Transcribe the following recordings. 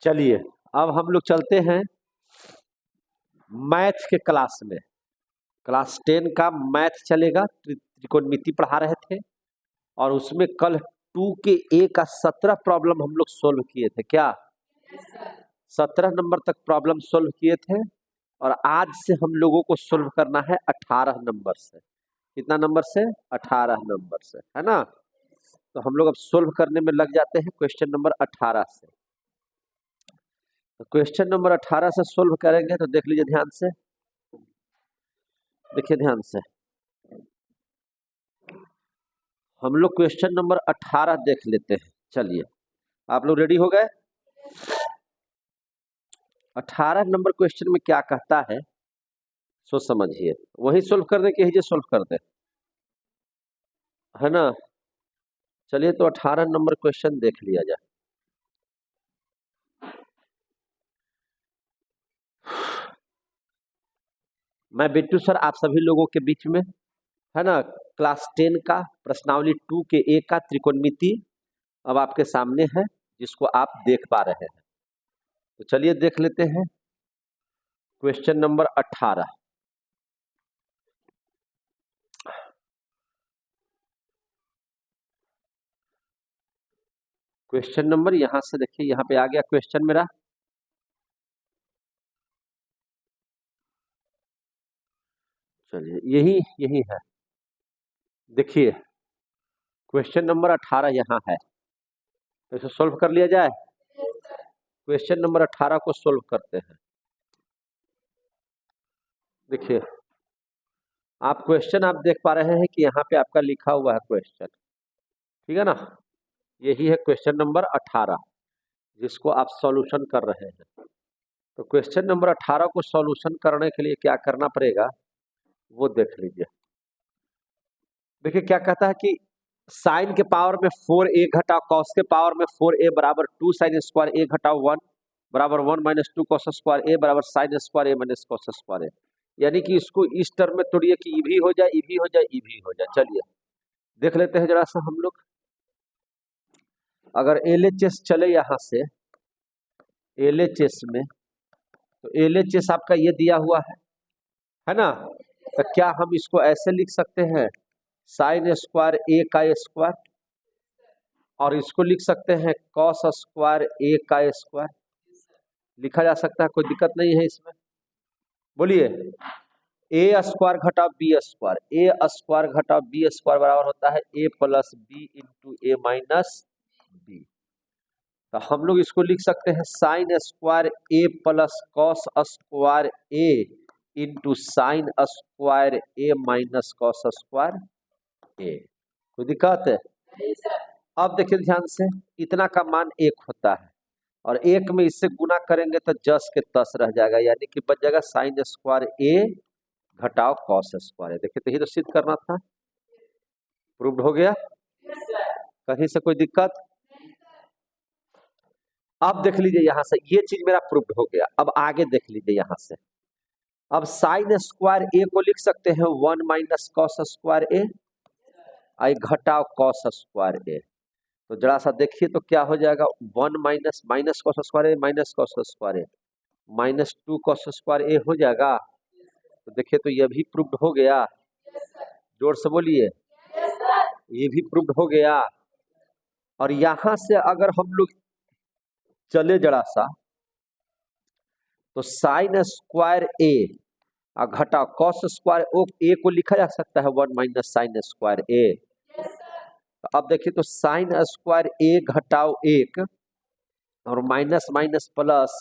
चलिए अब हम लोग चलते हैं मैथ के क्लास में। क्लास 10 का मैथ चलेगा, त्रिकोणमिति पढ़ा रहे थे और उसमें कल 2 के ए का 17 प्रॉब्लम हम लोग सोल्व किए थे। क्या 17 नंबर तक प्रॉब्लम सोल्व किए थे और आज से हम लोगों को सोल्व करना है 18 नंबर से। कितना नंबर से? 18 नंबर से, है ना। तो हम लोग अब सोल्व करने में लग जाते हैं क्वेश्चन नंबर 18 से। तो क्वेश्चन नंबर 18 से सोल्व करेंगे तो देख लीजिए ध्यान से, देखिए ध्यान से। हम लोग क्वेश्चन नंबर 18 देख लेते हैं। चलिए आप लोग रेडी हो गए? 18 नंबर क्वेश्चन में क्या कहता है सो समझिए, वही सोल्व करने के ही सोल्व कर दे, है ना। चलिए तो 18 नंबर क्वेश्चन देख लिया जाए। मैं बिट्टू सर आप सभी लोगों के बीच में, है ना, क्लास 10 का प्रश्नावली 2 के ए का त्रिकोणमिति अब आपके सामने है, जिसको आप देख पा रहे हैं। तो चलिए देख लेते हैं क्वेश्चन नंबर 18। क्वेश्चन नंबर यहां से देखिए, यहां पे आ गया क्वेश्चन मेरा। चलिए यही यही है, देखिए क्वेश्चन नंबर 18 यहाँ है, तो इसे सोल्व कर लिया जाए। क्वेश्चन नंबर 18 को सोल्व करते हैं। देखिए आप क्वेश्चन आप देख पा रहे हैं कि यहाँ पे आपका लिखा हुआ है क्वेश्चन, ठीक है ना। यही है क्वेश्चन नंबर 18 जिसको आप सॉल्यूशन कर रहे हैं। तो क्वेश्चन नंबर 18 को सॉल्यूशन करने के लिए क्या करना पड़ेगा वो देख लीजिए। देखिए क्या कहता है कि साइन के पावर में 4a घटाओ कॉस के पावर में 4a बराबर 2 साइन स्क्वायर a घटाओ 1 बराबर 1 माइनस 2 कॉस स्क्वायर a बराबर sine square a minus cos square a। यानी कि इसको इस टर्म में तोड़िए कि ई भी हो जाए, ई भी हो जाए, ई भी हो जाए। चलिए देख लेते हैं जरा सा हम लोग। अगर LHS चले यहाँ से LHS में, तो LHS आपका ये दिया हुआ है ना। तो क्या हम इसको ऐसे लिख सकते हैं साइन स्क्वायर a का स्क्वायर, और इसको लिख सकते हैं कॉस स्क्वायर a का स्क्वायर। लिखा जा सकता है, कोई दिक्कत नहीं है इसमें। बोलिए a स्क्वायर घटाओ b स्क्वायर, a स्क्वायर घटाओ b स्क्वायर बराबर होता है a plus b into a minus b। तो हम लोग इसको लिख सकते हैं sine square a plus cos square a into sine square a minus cos square a। कोई दिक्कत है? अब देखिए ध्यान से, इतना का मान 1 होता है और 1 में इससे गुना करेंगे तो जस के तस रह जाएगा, यानी कि बच जाएगा साइन स्क्वायर a घटाओ कॉस स्क्वायर a। देखिए तो यही तो सिद्ध करना था, प्रूव्ड हो गया। कहीं से कोई दिक्कत? अब देख लीजिए यहाँ से, ये चीज मेरा प्रूव्ड हो गया। अब आगे देख लीजिए यहाँ से, अब साइन स्क्वायर a को लिख सकते हैं 1 माइनस कॉस स्क्वायर a आई घटाओ कॉस स्क्वायर a। तो जरा सा देखिए तो क्या हो जाएगा, 1 minus minus cos square a minus cos square a minus 2 cos square a हो जाएगा। तो देखिए तो ये भी प्रूव्ड हो गया, जोर से बोलिए, ये भी प्रूव्ड हो गया। और यहां से अगर हम लोग चले जरा सा, तो साइन स्क्वायर a घटाओ कॉस स्क्वायर a को लिखा जा सकता है 1 माइनस साइन स्क्वायर a। तो अब देखिए तो साइन स्क्वायर a घटाओ 1 और minus minus plus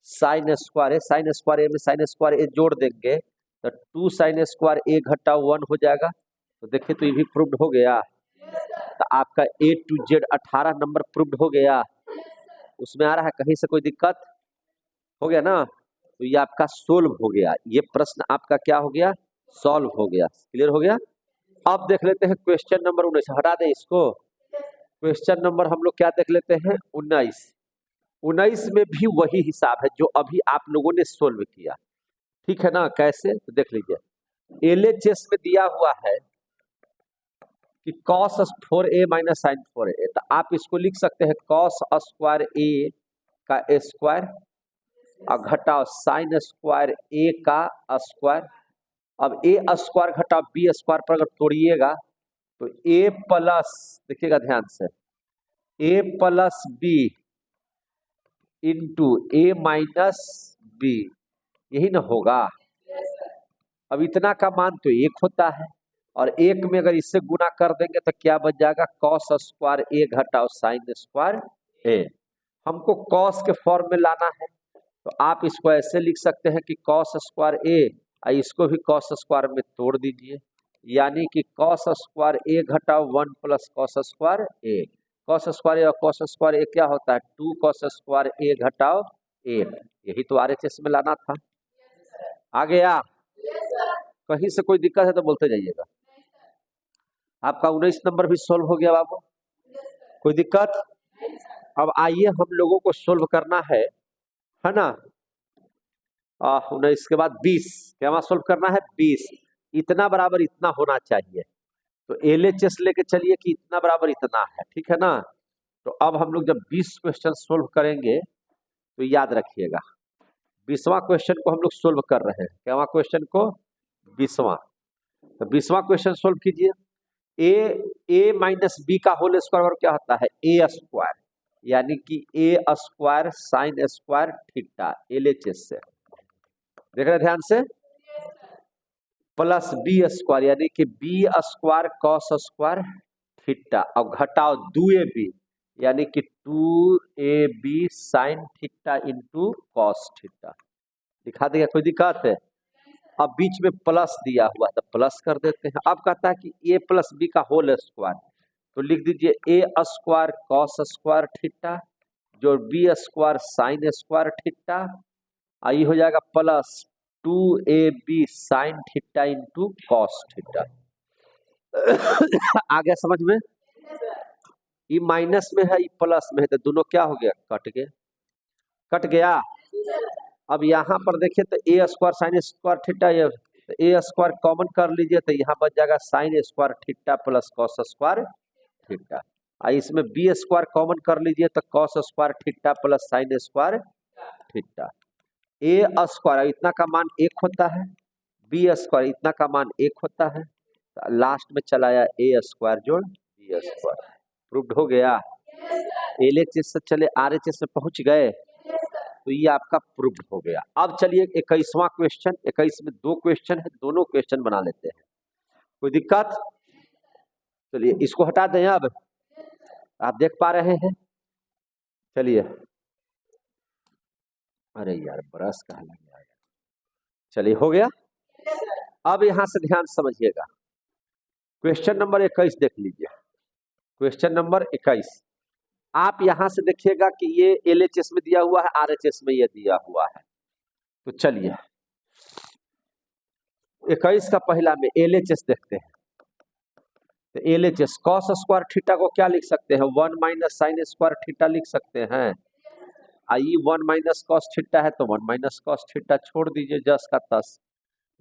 sine square a में साइन स्क्वायर a जोड़ देंगे तो 2 साइन स्क्वायर a घटाओ 1 हो जाएगा। तो देखिए तो ये भी प्रूव्ड हो गया। तो आपका A to Z 18 number proved हो गया। उसमें आ रहा है कहीं से कोई दिक्कत? हो गया ना। तो ये आपका सोल्व हो गया, ये प्रश्न आपका क्या हो गया, सॉल्व हो गया। क्लियर हो गया। अब देख लेते हैं क्वेश्चन नंबर 19, हटा दें इसको। क्वेश्चन नंबर हम लोग क्या देख लेते हैं 19। 19 में भी वही हिसाब है जो अभी आप लोगों ने सोल्व किया, ठीक है ना। कैसे? तो देख लीजिए, LHS में दिया हुआ है कि cos 4a minus sign 4a, तो आप इसको लिख सकते हैं cos स्क्वायर a का स्क्वायर और घटाओ साइन स्क्वायर ए का स्क्वायर। अब ए स्क्वायर घटाओ बी स्क्वायर पर अगर तोड़िएगा तो ए प्लस, देखिएगा ध्यान से, ए plus B into A minus B, यही ना होगा। अब इतना का मान तो एक होता है और एक में अगर इससे गुना कर देंगे तो क्या बच जाएगा, कॉस स्क्वायर ए घटाओ साइन स्क्वायर ए। हमको कॉस के फॉर्म में लाना है तो आप इसको ऐसे लिख सकते हैं कि कॉस स्क्वायर ए, इसको भी कॉस स्क्वायर में तोड़ दीजिए, यानी कि कॉस स्क्वायर ए घटाओ 1 प्लस कॉस स्क्वायर ए। कॉस स्क्वायर ए और कॉस स्क्वायर ए क्या होता है, 2 कॉस स्क्वायर ए घटाओ 8। यही तो आरएचएस में लाना था। आ गया? कहीं से कोई दिक्कत है तो बोलते जाइएगा। आपका 19 नंबर भी सोल्व हो गया बाबू, कोई दिक्कत? अब आइए हम लोगों को सोल्व करना है ना। 19 के बाद 20, क्या सोल्व करना है, 20। इतना बराबर इतना होना चाहिए, तो एलएचएस लेके चलिए कि इतना बराबर इतना है, ठीक है ना। तो अब हम लोग जब 20 क्वेश्चन सोल्व करेंगे तो याद रखिएगा 20वां क्वेश्चन को हम लोग सोल्व कर रहे हैं। क्या क्वेश्चन को, 20वां। तो 20वां क्वेश्चन सोल्व कीजिए। ए माइनस बी का होल स्क्वायर क्या होता है, ए स्क्वायर, यानी कि A square sine square theta, LHS से देख रहे ध्यान से, प्लस बी स्क्वायर यानी कि b square cos square theta, अब घटाओ 2ab यानी कि 2ab sine theta into cos theta. दिखा देगा, कोई दिक्कत है? अब बीच में प्लस दिया हुआ है तो प्लस कर देते हैं। अब कहता है कि ए प्लस बी का होल स्क्वायर, तो लिख दीजिए A square cos square theta जो B square sine square theta, आई हो जाएगा plus 2ab sine theta into cos theta. आ गया समझ में? ये माइनस में है, ये प्लस में है, तो दोनों क्या हो गया, कट गया, कट गया। अब यहाँ पर देखिए तो ए स्क्वायर साइन स्क्वायर थीटा, ये ए स्क्वायर कॉमन कर लीजिए तो यहाँ बच जाएगा sine square theta plus cos square theta. इसमें बी स्क्वायर कॉमन कर लीजिए तो cos square theta plus sine square theta. A square इतना का मान 1 होता है, बी स्क्वायर इतना का मान 1 होता है, तो लास्ट में चलाया ए स्क्वायर जोड़ बी स्क्वायर। प्रूव्ड हो गया। एलएचएस से चले आरएचएस में पहुंच गए, तो ये आपका प्रूव्ड हो गया। अब चलिए 21वां क्वेश्चन, 21 में 2 क्वेश्चन है, दोनों क्वेश्चन बना लेते हैं, कोई दिक्कत? चलिए इसको हटा दें। अब आप देख पा रहे हैं, चलिए, अरे यार ब्रश कहाँ लग गया, चलिए हो गया। अब यहां से ध्यान समझिएगा, क्वेश्चन नंबर 21 देख लीजिए। क्वेश्चन नंबर 21 आप यहां से देखिएगा कि ये एलएचएस में दिया हुआ है, आरएचएस में ये दिया हुआ है। तो चलिए 21 का पहला में एलएचएस देखते हैं। तो एलएचएस कॉस स्क्वायर थीटा को क्या लिख सकते हैं, 1 माइनस साइन स्क्वायर थीटा लिख सकते हैं। आई 1 माइनस कॉस थीटा है तो 1 माइनस कॉस थीटा छोड़ दीजिए, जस का तस,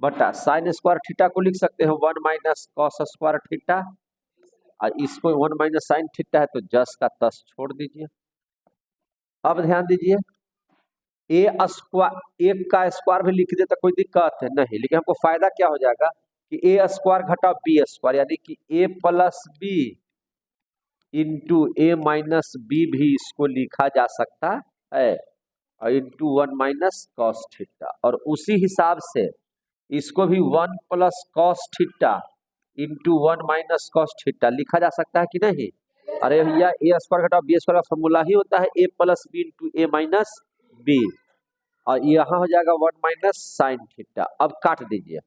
बटा साइन स्क्वायर थीटा को लिख सकते हैं 1 माइनस कॉस स्क्वायर थीटा, और इसको 1 माइनस साइन थीटा है तो जस का तस छोड़ दीजिए। अब ध्यान दीजिए, ए स्क्वायर, एक का स्क्वायर भी लिख दे तो कोई दिक्कत है नहीं, लेकिन हमको फायदा क्या हो जाएगा कि ए स्क्वायर घटा बी स्क्वायर, यानी कि A plus B into A minus B भी इसको लिखा जा सकता है, और इंटू 1 माइनस कॉस थीटा, और उसी हिसाब से इसको भी 1 plus cos theta into 1 minus cos theta लिखा जा सकता है कि नहीं। अरे भैया ए स्क्वायर घटाओ बी स्क्वायर का फॉर्मूला ही होता है ए plus B into A minus B, और यहाँ हो जाएगा 1 माइनस साइन थीटा। अब काट दीजिए,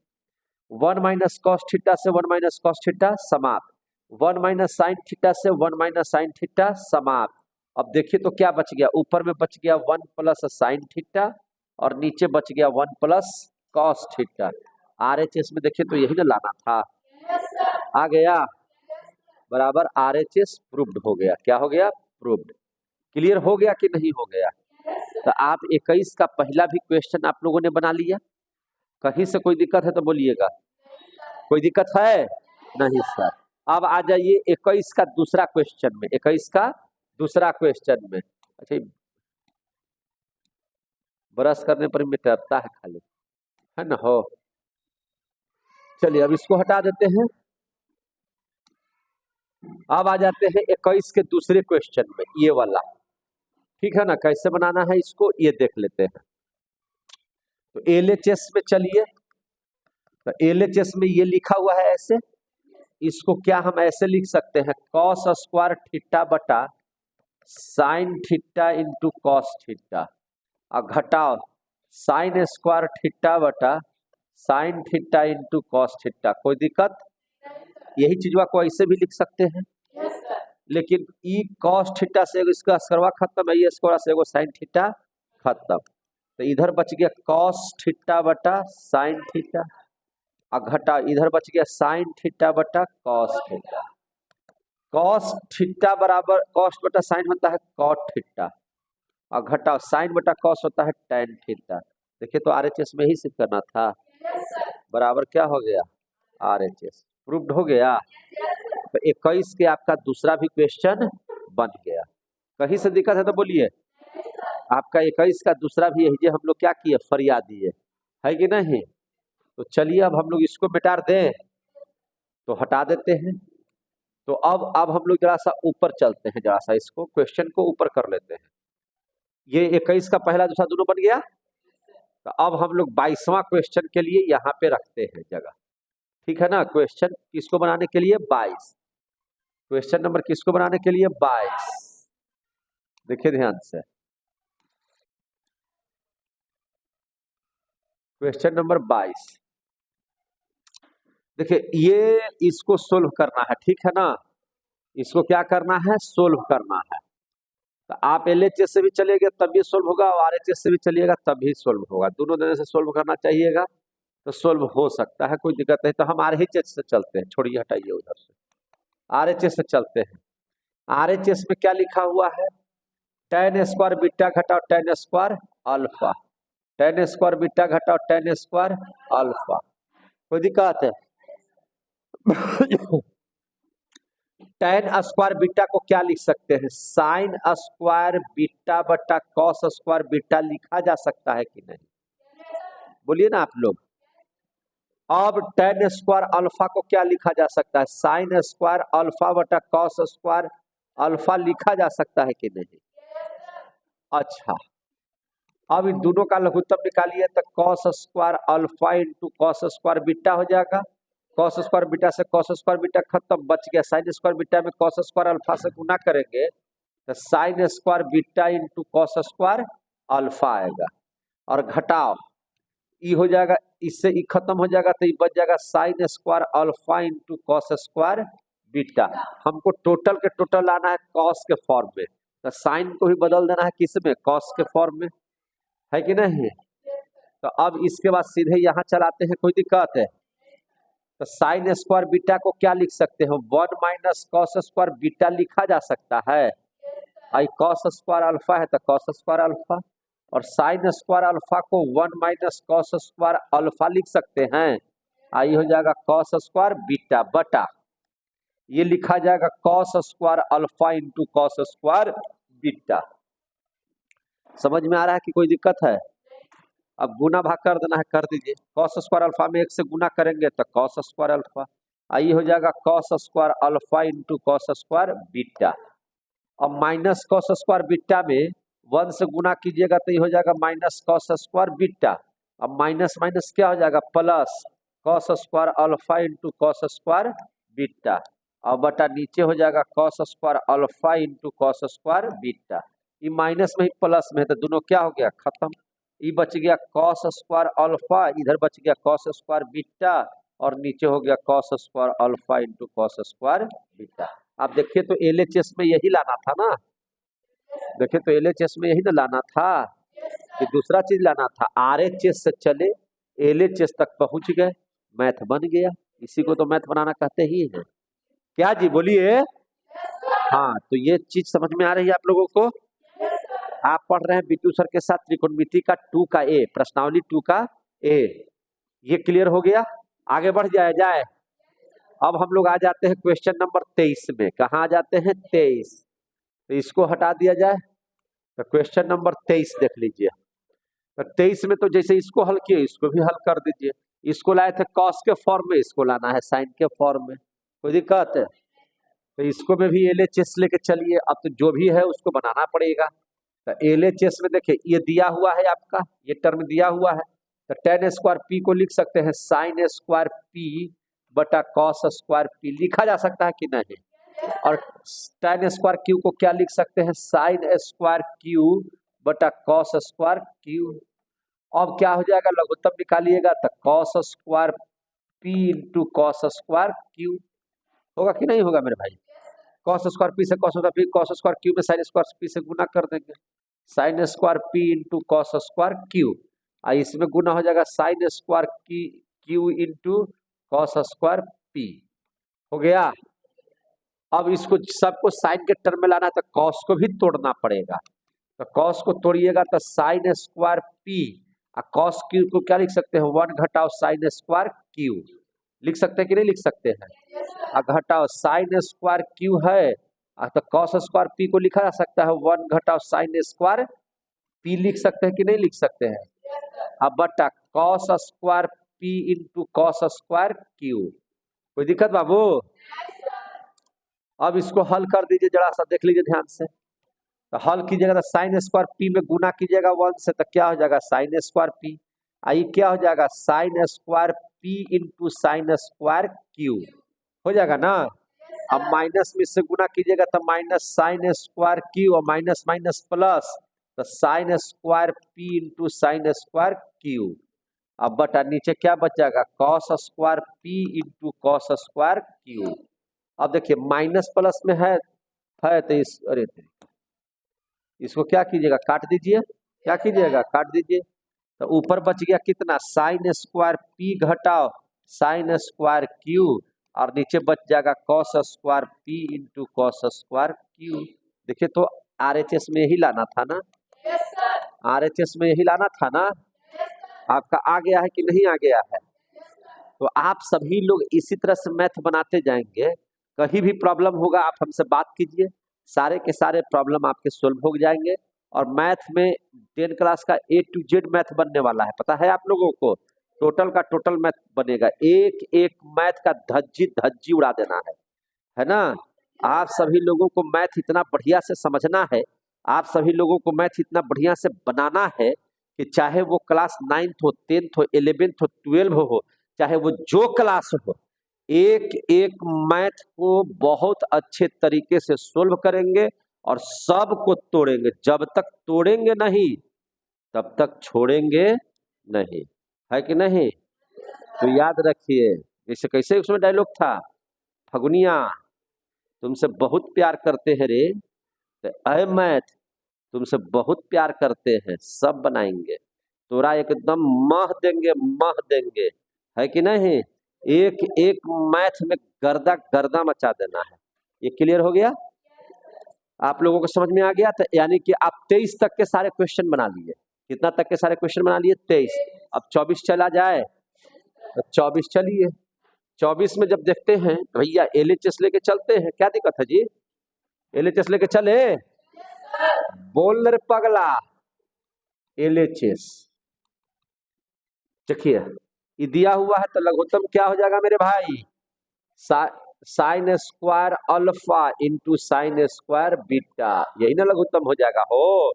1 माइनस कॉस थीटा से 1 माइनस कॉस थीटा समाप्त, 1 माइनस साइन थीटा से 1 माइनस साइन थीटा समाप्त। अब देखिए तो क्या बच गया, ऊपर में बच गया 1 प्लस साइन थीटा और नीचे बच गया 1 प्लस कॉस थीटा। आरएचएस में देखिए तो यही ना लाना था। आ गया बराबर, आरएचएस प्रूव्ड हो गया। क्या हो गया, प्रूव्ड। क्लियर हो गया कि नहीं हो गया? तो आप 21 का पहला भी क्वेश्चन आप लोगों ने बना लिया। कहीं से कोई दिक्कत है तो बोलिएगा, कोई दिक्कत है नहीं सर। अब आ जाइए 21 का दूसरा क्वेश्चन में, 21 का दूसरा क्वेश्चन में। अच्छा ब्रश करने पर मिटता है खाली, है ना। हो चलिए अब इसको हटा देते हैं। अब आ जाते हैं 21 के दूसरे क्वेश्चन में, ये वाला, ठीक है ना। कैसे बनाना है इसको ये देख लेते हैं। तो एलएचएस में चलिए, तो एलएचएस में ये लिखा हुआ है ऐसे, इसको क्या हम ऐसे लिख सकते हैं, कॉस स्क्वायर थीटा बटा sine theta into cos theta, और घटाओ साइन स्क्वायर थीटा बटा sine theta into cos theta. कोई दिक्कत? यही चीज को ऐसे भी लिख सकते हैं, लेकिन ई कॉस थीटा से इसका स्क्वायर खत्म है, ये स्क्वायर से एगो साइन थीटा खत्म, तो इधर बच गया कॉस थीटा बटा साइन थीटा, और घटा इधर बच गया साइन थीटा बटा कॉस थीटा। कॉस थीटा बराबर कॉस बटा साइन होता है कॉट थीटा, और घटाओ साइन बटा कॉस होता है टेन थीटा। देखिए तो आरएचएस में ही सिर्फ करना था, बराबर क्या हो गया आरएचएस, प्रूव्ड हो गया। तो 21 के आपका दूसरा भी क्वेश्चन बन गया। कहीं से दिक्कत है तो बोलिए। आपका 21 का दूसरा भी यही हम लोग क्या किए, फरियादी है कि नहीं। तो चलिए अब हम लोग इसको मिटा दें, तो हटा देते हैं। तो अब हम लोग जरा सा ऊपर चलते हैं, जरा सा इसको क्वेश्चन को ऊपर कर लेते हैं। ये 21 का पहला दूसरा दोनों बन गया। तो अब हम लोग 22वां क्वेश्चन के लिए यहाँ पे रखते हैं जगह, ठीक है ना। क्वेश्चन किसको बनाने के लिए 22, क्वेश्चन नंबर किसको बनाने के लिए 22। देखिए ध्यान से, क्वेश्चन नंबर 22, देखिए ये इसको सोल्व करना है, ठीक है ना। इसको क्या करना है, सोल्व करना है। तो आप एलएचएस से भी चलिएगा तब भी सोल्व होगा, और आरएचएस से भी चलिएगा तब भी सोल्व होगा, दोनों तरह से सोल्व करना चाहिएगा, तो सोल्व हो सकता है, कोई दिक्कत नहीं। तो हम आरएचएस से चलते हैं, छोड़िए हटाइए उधर से, आरएचएस से चलते हैं। आरएचएस में क्या लिखा हुआ है, टेन स्क्वायर बीटा घटाओ ten square alpha, ten square beta घटाओ टेन स्क्वायर अल्फा। कोई दिक्कत है? टेन स्क्वायर बीटा को क्या लिख सकते हैं, साइन स्क्वायर बीटा बटा कॉस स्क्वायर बीटा लिखा जा सकता है कि नहीं, बोलिए ना आप लोग। अब टेन स्क्वायर अल्फा को क्या लिखा जा सकता है, साइन स्क्वायर अल्फा बटा कॉस स्क्वायर अल्फा लिखा जा सकता है कि नहीं। अच्छा, अब इन दोनों का लघुत्तम निकालिए, तो cos square alpha into cos square beta हो जाएगा। कॉस स्क्वायर बीटा से कॉस स्क्वायर बीटा खत्म, बच गया साइन स्क्वायर बीटा में कॉस स्क्वायर अल्फा से गुना करेंगे तो sign square beta into cos square alpha आएगा, और घटाओ ई हो जाएगा, इससे ई खत्म हो जाएगा, तो ये बच जाएगा sine square alpha into cos square beta. हमको टोटल के टोटल लाना है कॉस के फॉर्म में, तो साइन को भी बदल देना है किस में, कॉस के फॉर्म में, है कि नहीं। तो अब इसके बाद सीधे यहाँ चलाते हैं, कोई दिक्कत है। तो साइन स्क्वायर बीटा को क्या लिख सकते हैं, 1 माइनस कॉस स्क्वायर बीटा लिखा जा सकता है। आई कॉस स्क्वायर अल्फा है तो कॉस स्क्वायर अल्फा, और साइन स्क्वायर अल्फा को 1 माइनस कॉस स्क्वायर अल्फा लिख सकते हैं। आई हो जाएगा कॉस स्क्वायर बीटा बटा, ये लिखा जाएगा cos square alpha into cos square beta. समझ में आ रहा है कि कोई दिक्कत है? अब गुना भाग कर देना है, कर दीजिए। कॉस स्क्वायर अल्फा में 1 से गुना करेंगे तो कॉस स्क्वायर अल्फा, आई हो जाएगा cos square alpha into cos square beta. अब माइनस कॉस स्क्वायर बीटा में 1 से गुना कीजिएगा तो ये हो जाएगा माइनस कॉस स्क्वायर बीटा। अब माइनस माइनस क्या हो जाएगा, plus cos square alpha into cos square beta, और बटा नीचे हो जाएगा cos square alpha into cos square beta. ये माइनस में ही प्लस में है तो दोनों क्या हो गया, खत्म। ये बच गया कॉस स्क्वायर अल्फा, इधर बच गया कॉस स्क्वायर बीटा, और नीचे हो गया cos square alpha into cos square beta. आप देखिए तो एलएचएस में यही लाना था ना, देखिए तो एलएचएस में यही ना लाना था कि दूसरा चीज लाना था। आरएचएस से चले एलएचएस तक पहुंच गए, मैथ बन गया। इसी को तो मैथ बनाना कहते ही है। क्या जी बोलिए। हाँ, तो ये चीज समझ में आ रही है आप लोगों को। आप पढ़ रहे हैं बिट्टू सर के साथ त्रिकोणमिति का 2 का ए, प्रश्नावली 2 का ए, ये क्लियर हो गया। आगे बढ़ जाए। अब हम लोग आ जाते हैं क्वेश्चन नंबर 23 में। कहाँ आ जाते हैं, 23। तो इसको हटा दिया जाए, तो क्वेश्चन नंबर 23 देख लीजिए। तो 23 में तो जैसे इसको हल किए इसको भी हल कर दीजिए। इसको लाए थे कॉस के फॉर्म में, इसको लाना है साइन के फॉर्म में, कोई दिक्कत है? तो इसको में भी LHS लेके चलिए। अब तो जो भी है उसको बनाना पड़ेगा। तो LHS में देखिए ये दिया हुआ है आपका, ये टर्म दिया हुआ है। तो tan स्क्वायर पी को लिख सकते हैं साइन स्क्वायर पी बटा कॉस स्क्वायर पी, लिखा जा सकता है कि नहीं? और tan स्क्वायर क्यू को क्या लिख सकते हैं? साइन स्क्वायर क्यू बटा कॉस स्क्वायर क्यू। अब क्या हो जाएगा, लघुत्तम निकालिएगा तो cos square P into cos square Q होगा कि नहीं होगा मेरे भाई? कॉस स्क्वायर पी से cos square P, cos square Q में साइन स्क्वायर पी से गुना कर देंगे, sine square P into cos square Q. इसमें गुना हो जाएगा साइन स्क्वायर की Q into cos square P, हो गया। अब इसको सबको साइन के टर्म में लाना है तो कॉस को भी तोड़ना पड़ेगा। तो कॉस को तोड़िएगा तो साइन स्क्वायर पी और कॉस क्यू को क्या लिख सकते हैं? 1 घटाओ साइन स्क्वायर क्यू, लिख सकते हैं कि नहीं लिख सकते हैं? घटाओ साइन स्क्वायर क्यू है तो कॉस स्क्वायर पी को लिखा जा सकता है 1 घटाओ साइन स्क्वायर पी, लिख सकते हैं कि नहीं लिख सकते हैं? अब बटा cos square P into cos square Q, कोई दिक्कत बाबू? अब इसको हल कर दीजिए, जरा सा देख लीजिए ध्यान से। तो हल कीजिएगा तो साइन स्क्वायर पी में गुना कीजिएगा 1 से तो क्या हो जाएगा? Sine square P. आई क्या हो जाएगा? Sine square P into sine square Q, हो जाएगा ना? अब माइनस में से गुना कीजिएगा तो माइनस साइन स्क्वायर क्यू और माइनस माइनस प्लस, तो sine square P into sine square Q. अब बटा नीचे क्या बच जाएगा? Cos square P into cos square Q. अब देखिए माइनस प्लस में है तो इस अरे इसको क्या कीजिएगा? काट दीजिए। क्या कीजिएगा? काट दीजिए। तो ऊपर बच गया कितना? साइन स्क्वायर पी घटाओ साइन स्क्वायर क्यू, और नीचे बच जाएगा cos square P into cos square Q. देखिए तो RHS में यही लाना था ना? RHS में यही लाना था ना? आपका आ गया है कि नहीं आ गया है? तो आप सभी लोग इसी तरह से मैथ बनाते जाएंगे। कहीं भी प्रॉब्लम होगा आप हमसे बात कीजिए, सारे के सारे प्रॉब्लम आपके सोल्व हो जाएंगे। और मैथ में 10 क्लास का A to Z मैथ बनने वाला है, पता है आप लोगों को? टोटल का टोटल मैथ बनेगा, एक एक मैथ का धज्जी धज्जी उड़ा देना है ना? आप सभी लोगों को मैथ इतना बढ़िया से समझना है, आप सभी लोगों को मैथ इतना बढ़िया से बनाना है कि चाहे वो क्लास 9th हो, 10th हो, 11th हो, 12 हो, चाहे वो जो क्लास हो, एक एक मैथ को बहुत अच्छे तरीके से सोल्व करेंगे और सबको तोड़ेंगे। जब तक तोड़ेंगे नहीं तब तक छोड़ेंगे नहीं, है कि नहीं? तो याद रखिए, जैसे कैसे उसमें डायलॉग था, फगुनिया तुमसे बहुत प्यार करते हैं रे, तो अय मैथ तुमसे बहुत प्यार करते हैं, सब बनाएंगे, तोरा एकदम मह देंगे, है कि नहीं? एक एक मैथ में गर्दा गर्दा मचा देना है। ये क्लियर हो गया? आप लोगों को समझ में आ गया? तो यानी कि आप 23 तक के सारे क्वेश्चन बना लिए। कितना तक के सारे क्वेश्चन बना लिए? 23। अब 24 चला जाए तो 24 चलिए। 24 में जब देखते हैं भैया LHS लेके चलते हैं, क्या दिक्कत है जी? LHS लेके चले, बोल रे पगला। LHS देखिए ये दिया हुआ है तो लघुत्तम क्या हो जाएगा मेरे भाई? Sign square alpha into sine square beta, यही ना लघुत्तम हो जाएगा हो।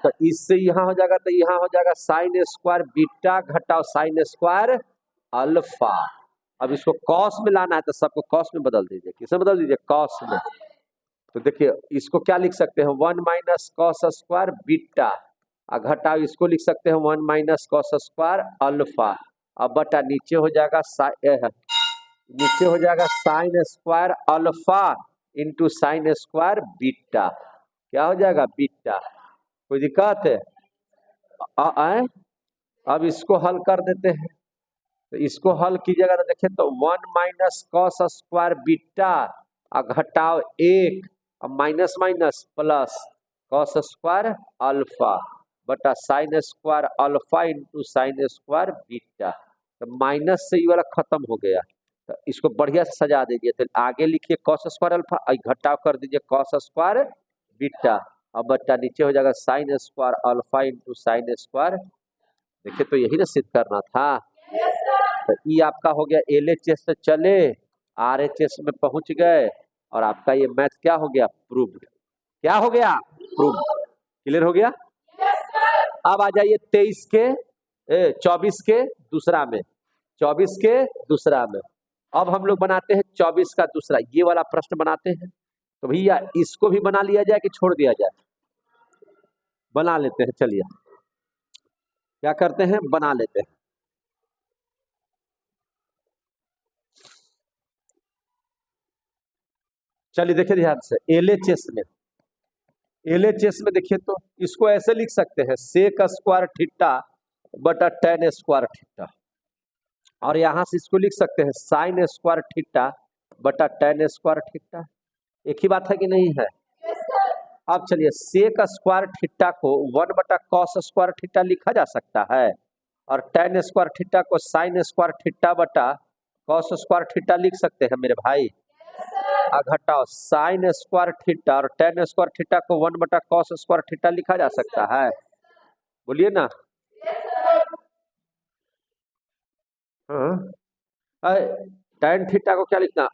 तो इससे यहाँ हो जाएगा तो यहाँ हो जाएगा साइन स्क्वायर बीटा घटाओ साइन स्क्वायर अल्फा। अब इसको कॉस में लाना है तो सबको कॉस में बदल दीजिए। किसमें बदल दीजिए? कॉस में। तो देखिए इसको क्या लिख सकते हैं? 1 माइनस कॉस स्क्वायर बीटा, घटाओ इसको लिख सकते हैं 1 माइनस कॉस स्क्वायर अल्फा। अब बटा नीचे हो जाएगा sine square alpha into sine square beta, क्या हो जाएगा? बीटा। कोई दिक्कत है? अब इसको हल कर देते हैं। तो इसको हल कीजिएगा तो देखिए तो 1 माइनस कॉस स्क्वायर बीटा घटाओ 1 minus minus plus cos square alpha बटा sine square alpha into sine square beta. तो माइनस से ये वाला खत्म हो गया। तो इसको बढ़िया से सजा दीजिए। तो आगे लिखिए कॉस स्क्वायर अल्फा, घटाव कर दीजिए कॉस स्क्वायर बीटा। अब बट्टा नीचे हो जाएगा sine square alpha into sine square. देखिए तो यही ना सिद्ध करना था। तो ई आपका हो गया LHS से चले RHS में पहुंच गए और आपका ये मैथ क्या हो गया प्रूव्ड। क्या हो गया प्रूव्ड। क्लियर हो गया। अब आ जाइए 24 के दूसरा में 24 के दूसरा में। अब हम लोग बनाते हैं 24 का दूसरा ये वाला प्रश्न बनाते हैं। तो भैया इसको भी बना लिया जाए कि छोड़ दिया जाए। बना लेते हैं। चलिए क्या करते हैं बना लेते हैं। चलिए देखिए ध्यान से LHS में देखिए तो इसको ऐसे लिख सकते हैं सेक स्क्वायर थीटा बटा tan स्क्वायर थीटा और यहां से इसको लिख सकते हैं साइन स्क्वायर थीटा बटा tan स्क्वायर थीटा। एक ही बात है कि नहीं है। अब चलिए सेक स्क्वायर थीटा को 1 बटा कॉस स्क्वायर थीटा लिखा जा सकता है और tan स्क्वायर थीटा को साइन स्क्वायर थीटा बटा कॉस स्क्वायर थीटा लिख सकते हैं मेरे भाई। घटाओ साइन स्क्वायर थीटा और tan स्क्वायर थीटा को 1 बटा कॉस स्क्वायर थीटा लिखा जा सकता है। बोलिए ना। tan थीटा को क्या लिखना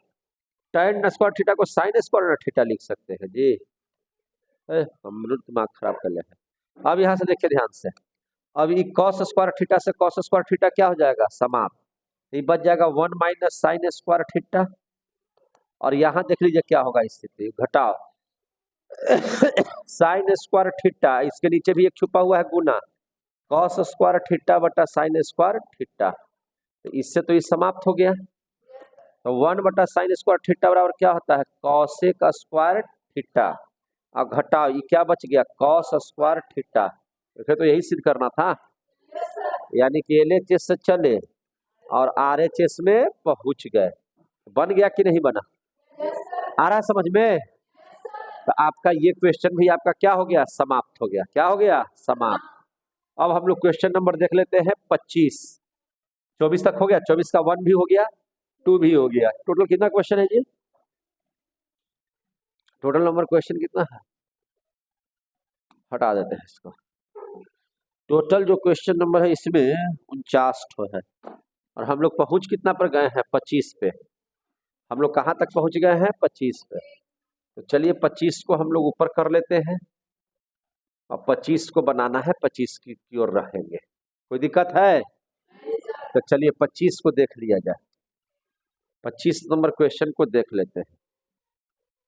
tan स्क्वायर थीटा को साइन स्क्वायर थीटा लिख सकते हैं जी। हम लोग दिमाग खराब कर ले हैं। अब यहाँ से देखिए ध्यान से अब ये cos स्क्वायर थीटा से cos स्क्वायर थीटा क्या हो जाएगा समाप्त। ये बच जाएगा 1 माइनस साइन स्क्वायर थीटा और यहाँ देख लीजिए क्या होगा स्थिति घटाओ साइन स्क्वायर थीटा इसके नीचे भी एक छुपा हुआ है गुना cos स्क्वायर थीटा बटा साइन स्क्वायर थीटा। तो इससे तो ये समाप्त हो गया। तो 1 बटा साइन स्क्वायर थीटा बराबर क्या होता है कॉसेक स्क्वायर थीटा और घटाओ ये क्या बच गया cos स्क्वायर थीटा। देखिए तो यही सिद्ध करना था। यानी कि LHS से चले और RHS में पहुंच गए। बन गया कि नहीं बना। आ रहा समझ में। तो आपका ये क्वेश्चन भी आपका क्या हो गया समाप्त हो गया। क्या हो गया समाप्त। अब हम लोग क्वेश्चन नंबर देख लेते हैं 24 तक हो गया। 24 का 1 भी हो गया 2 भी हो गया। टोटल कितना क्वेश्चन है जी। टोटल नंबर क्वेश्चन कितना है हटा देते हैं इसको। टोटल जो क्वेश्चन नंबर है इसमें 49 ठो है और हम लोग पहुंच कितना पर गए हैं 25 पे। हम लोग कहाँ तक पहुंच गए हैं 25 पे। तो चलिए 25 को हम लोग ऊपर कर लेते हैं और 25 को बनाना है 25 की ओर रहेंगे। कोई दिक्कत है। तो चलिए 25 को देख लिया जाए। 25 नंबर क्वेश्चन को देख लेते हैं।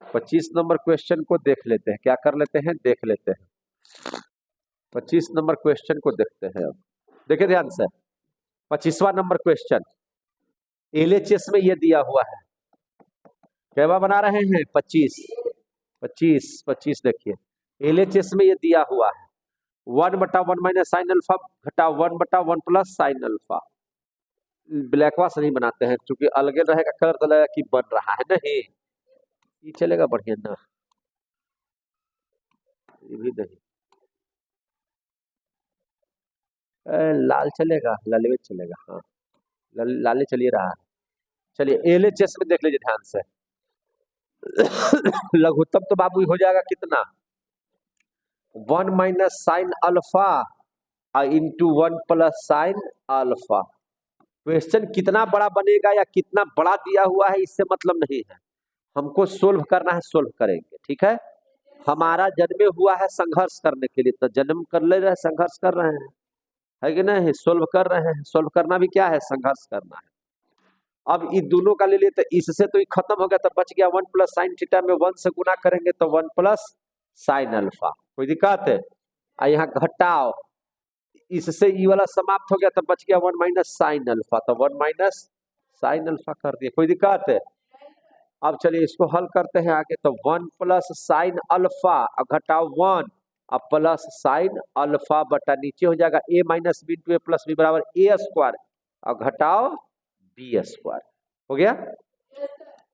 25 नंबर क्वेश्चन को देख लेते हैं। क्या कर लेते हैं देख लेते हैं। 25 नंबर क्वेश्चन को देखते हैं। अब देखिए ध्यान से 25वां नंबर क्वेश्चन LHS में ये दिया हुआ है। क्या बना रहे हैं 25 देखिए LHS में ये दिया हुआ है 1 बटा 1 माइनस साइन अल्फा घटा 1 बटा 1 प्लस साइन अल्फा। ब्लैकवा से नहीं बनाते हैं क्योंकि अलगे रहेगा कलर तो लगेगा कि बन रहा है नहीं। ये चलेगा बढ़िया ना ये भी नहीं लाल चलेगा लाल चलेगा। हाँ लाले चलिए रहा है। चलिए LHS में देख लीजिए ध्यान से लघुत्तम तो बाबू हो जाएगा कितना 1 minus sine alpha into 1 plus sine alpha. Question कितना बड़ा बनेगा या कितना बड़ा दिया हुआ है इससे मतलब नहीं है। हमको सोल्व करना है सोल्व करेंगे। ठीक है। हमारा जन्मे हुआ है संघर्ष करने के लिए तो जन्म कर ले रहे संघर्ष कर रहे हैं है कि नहीं। सोल्व कर रहे हैं। सोल्व करना भी क्या है संघर्ष करना है। अब इन दोनों का ले लिए तो इससे तो ये खत्म हो गया तो बच गया 1 प्लस साइन थीटा में 1 से गुना करेंगे तो 1 प्लस साइन अल्फा। कोई दिक्कत है। यहाँ घटाओ इससे ई वाला समाप्त हो गया तो बच गया 1 माइनस साइन अल्फा तो 1 माइनस साइन अल्फा कर दिए। कोई दिक्कत है। अब चलिए इसको हल करते हैं आगे तो 1 प्लस साइन अल्फा घटाओ 1 अब प्लस साइन अल्फा बटा नीचे हो जाएगा a minus b into a plus b बराबर a स्क्वायर और घटाओ b स्क्वायर। हो गया।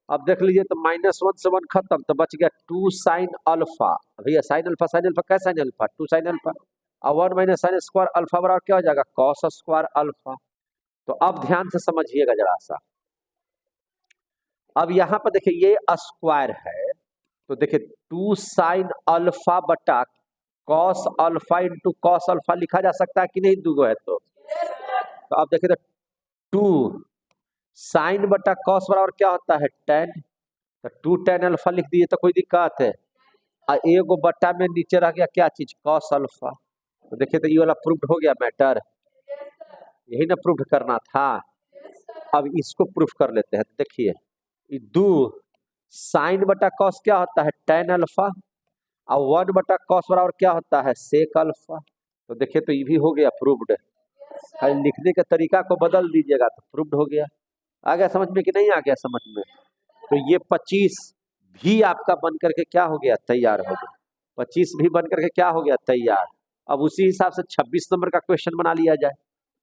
अब देख लीजिए तो -1 से 1 खत्म तो बच गया 2 साइन अल्फा। भैया साइन अल्फा क्या साइन अल्फा 2 साइन अल्फा और 1 माइनस साइन स्क्वायर अल्फा बराबर क्या हो जाएगा कॉस स्क्वायर अल्फा। तो अब ध्यान से समझिएगा जरा सा। अब यहाँ पर देखिए ये स्क्वायर है तो देखिए 2 साइन अल्फा बटा cos alpha into cos alpha लिखा जा सकता है कि नहीं, दूगो है तो आप देखिए तो 2 साइन बटा कॉस बराबर क्या होता है, टेन। तो 2 टेन अल्फा लिख दिए तो कोई दिक्कत है। और एगो बट्टा में नीचे रह गया क्या चीज, कॉस अल्फा। तो देखिए तो ये वाला प्रूफ हो गया मैटर, यही ना प्रूफ करना था। अब इसको प्रूफ कर लेते हैं। तो देखिए 2 साइन बटा कॉस क्या होता है, टेन अल्फा, और 1 बटा कॉस बराबर क्या होता है, सेक अल्फा। तो देखिए तो ये भी हो गया प्रूव्ड। लिखने के तरीका को बदल दीजिएगा तो प्रूव्ड हो गया। आ गया समझ में कि नहीं आ गया समझ में। तो ये 25 भी आपका बन करके क्या हो गया, तैयार हो गया। 25 भी बन करके क्या हो गया, तैयार। अब उसी हिसाब से 26 नंबर का क्वेश्चन बना लिया जाए।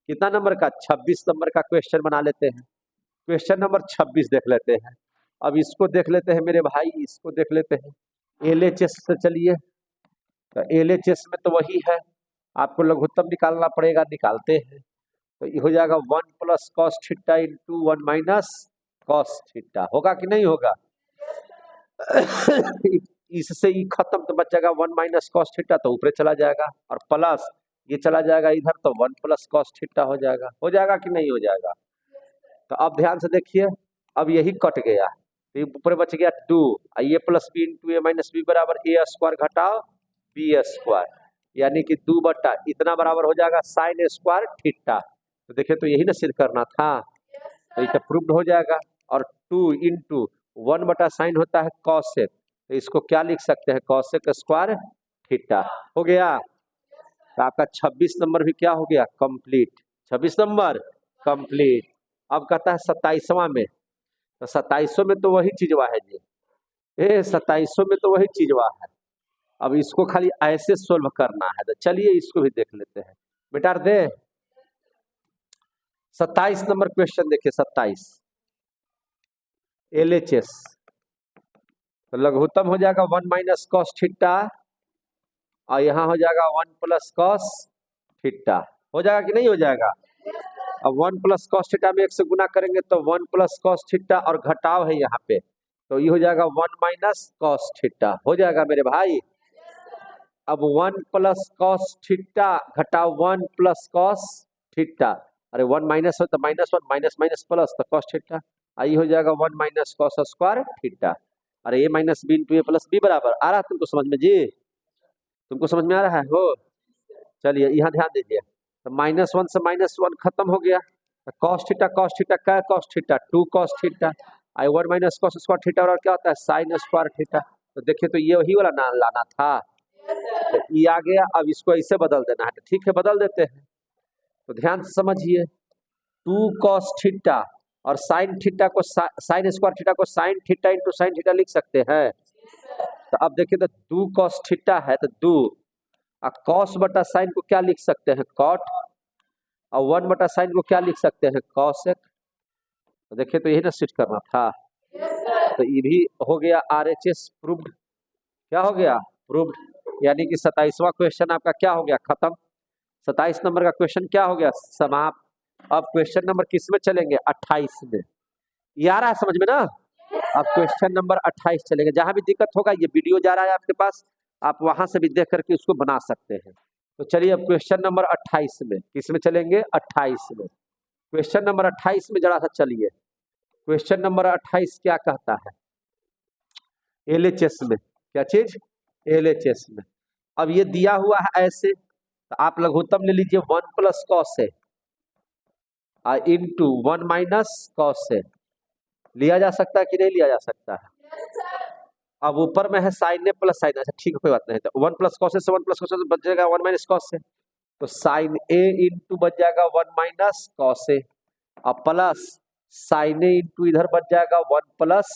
कितना नंबर का, 26 नंबर का क्वेश्चन बना लेते हैं। क्वेश्चन नंबर 26 देख लेते हैं। अब इसको देख लेते हैं मेरे भाई, इसको देख लेते हैं LHS से। चलिए तो LHS में तो वही है, आपको लघुत्तम निकालना पड़ेगा, निकालते हैं। तो ये हो जाएगा 1 plus cos theta into 1 minus cos theta. होगा कि नहीं होगा इससे ये खत्म तो बच जाएगा 1 माइनस कॉस थीटा, तो ऊपर चला जाएगा, और प्लस ये चला जाएगा इधर, तो 1 प्लस कॉस थीटा हो जाएगा कि नहीं हो जाएगा। तो अब ध्यान से देखिए, अब यही कट गया तो ऊपर बच गया 2, ये plus B into A minus B बराबर ए स्क्वायर घटाओ बी स्क्वायर, यानी कि 2 बट्टा इतना बराबर हो जाएगा साइन स्क्वायर थीटा। तो देखिए तो यही ना सिद्ध करना था, तो ये प्रूव्ड हो जाएगा। और 2 इंटू 1 बटा साइन होता है कॉसेक, तो इसको क्या लिख सकते हैं, कॉसेक स्क्वायर थीटा। हो गया। तो आपका 26 नंबर भी क्या हो गया, कंप्लीट। 26 number complete. अब कहता है 27वां में, तो 2700 में तो वही चीजवा है जी, 2700 में तो वही चीजवा है। अब इसको खाली ऐसे सोल्व करना है, तो चलिए इसको भी देख लेते हैं। बेटा दे 27 नंबर क्वेश्चन देखिए, 27 LHS। तो लघुत्तम हो जाएगा 1 माइनस कॉस थीटा, और यहाँ हो जाएगा 1 प्लस कॉस थीटा। हो जाएगा कि नहीं हो जाएगा। अब 1 प्लस कॉस थीटा में 1 से गुना करेंगे तो 1 प्लस कॉस थीटा, और घटाव है यहाँ पे, तो ये हो जाएगा 1 माइनस कॉस थीटा। हो जाएगा मेरे भाई। अब 1 प्लस कॉस थीटा घटाव 1 प्लस कॉस थीटा, अरे 1 माइनस हो तो -1, माइनस माइनस प्लस तो कॉस थीटा, आई हो जाएगा 1 माइनस कॉस स्क्वायर थीटा। अरे ए minus b into a plus b बराबर आ रहा है तुमको समझ में जी, तुमको समझ में आ रहा है हो। चलिए यहाँ ध्यान दीजिए, तो -1 से -1 खत्म हो गया, कॉस थीटा क्या है, कॉस थीटा 2 कॉस थीटा, आई 1 माइनस कॉस स्क्वायर थीटा, और क्या होता है साइन स्क्वायर थीटा। तो देखिए तो ये वही वाला नाम लाना था, तो ये आ गया। अब इसको ऐसे बदल देना है, तो ठीक है बदल देते हैं। तो ध्यान से समझिए, 2 कॉस थीटा और साइन थीटा को साइन स्क्वायर थीटा को sign theta into sine theta लिख सकते हैं। तो अब देखिए तो 2 कॉस थीटा है तो 2, और कॉस बटा साइन को क्या लिख सकते हैं, कॉट, और 1 बटा साइन को क्या लिख सकते हैं, कॉसेक। तो देखिए तो यही ना सेट करना था। तो ये भी हो गया RHS प्रूव्ड। क्या हो गया, प्रूव्ड। यानी कि 27वां क्वेश्चन आपका क्या हो गया, खत्म। 27 नंबर का क्वेश्चन क्या हो गया, समाप्त। अब क्वेश्चन नंबर किस में चलेंगे, 28 में। ये आ रहा है समझ में ना। अब क्वेश्चन नंबर 28 चलेंगे। जहां भी दिक्कत होगा, ये वीडियो जा रहा है आपके पास, आप वहां से भी देख करके उसको बना सकते हैं। तो चलिए अब क्वेश्चन नंबर 28 में, किस में चलेंगे, 28 में। क्वेश्चन नंबर 28 में जरा सा चलिए। क्वेश्चन नंबर 28 क्या कहता है, LHS में, क्या चीज, LHS में। अब ये दिया हुआ है ऐसे, तो आप लघुत्तम ले लीजिए 1 प्लस कॉस है इंटू 1 माइनस कॉस है। लिया जा सकता है कि नहीं लिया जा सकता है। अब ऊपर में है साइन ए प्लस साइन, अच्छा ठीक है कोई बात नहीं। तो 1 प्लस कॉस से 1 प्लस कॉस से बच जाएगा 1 माइनस कॉस से, तो साइन ए इंटू बच जाएगा 1 माइनस कॉस ए, और प्लस साइन ए इंटू इधर बच जाएगा 1 प्लस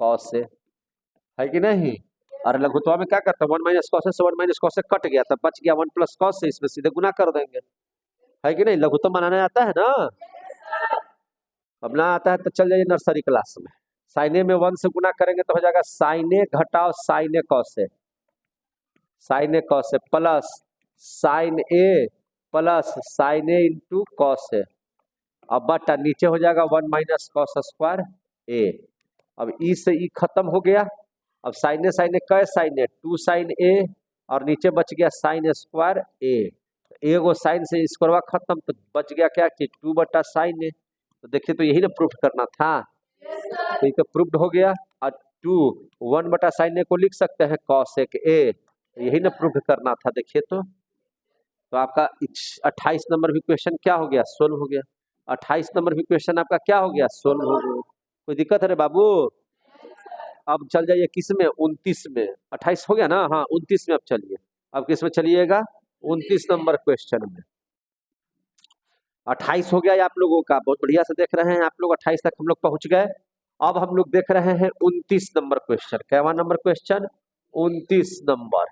कॉस ए, है कि नहीं। और लघुत्वा में क्या करता है, 1 माइनस कॉस से 1 माइनस कॉस से कट गया, तब बच गया 1 प्लस कॉस से, इसमें सीधे गुना कर देंगे, है कि नहीं। लघुत्तम बनाने आता है ना, अब ना आता है तो चल जाइए नर्सरी क्लास में। साइन ए में 1 से गुना करेंगे तो हो जाएगा साइन ए घटाओ sign A cos A, sign A cos A, plus sign A plus sign A into cos A, अब बटा नीचे हो जाएगा 1 माइनस कॉस स्क्वायर ए। अब ई से ई खत्म हो गया, अब साइन ए कै साइन ए 2 साइन ए और नीचे बच गया साइन स्क्वायर ए। एगो साइन से स्क्वायर खत्म तो बच गया क्या कि 2 बटा साइन ए। तो देखिए तो यही ना प्रूफ करना था। तो ये तो प्रूफ हो गया। और 2 1 बटा साइन ए को लिख सकते हैं कॉस एक ए, यही ना प्रूफ करना था। देखिए तो आपका 28 नंबर भी क्वेश्चन क्या हो गया, सोल्व हो गया। 28 नंबर भी क्वेश्चन आपका क्या हो गया, सोल्व हो गया। कोई दिक्कत है रे बाबू? अब चल जाइए किस में, 29 में। 28 हो गया ना, हाँ 29 में अब चलिए। अब किस में चलिएगा, 29 नंबर क्वेश्चन में। 28 हो गया आप लोगों का, बहुत बढ़िया से देख रहे हैं आप लोग, 28 तक हम लोग पहुंच गए। अब हम लोग देख रहे हैं 29 number question. Cava number question, 29 number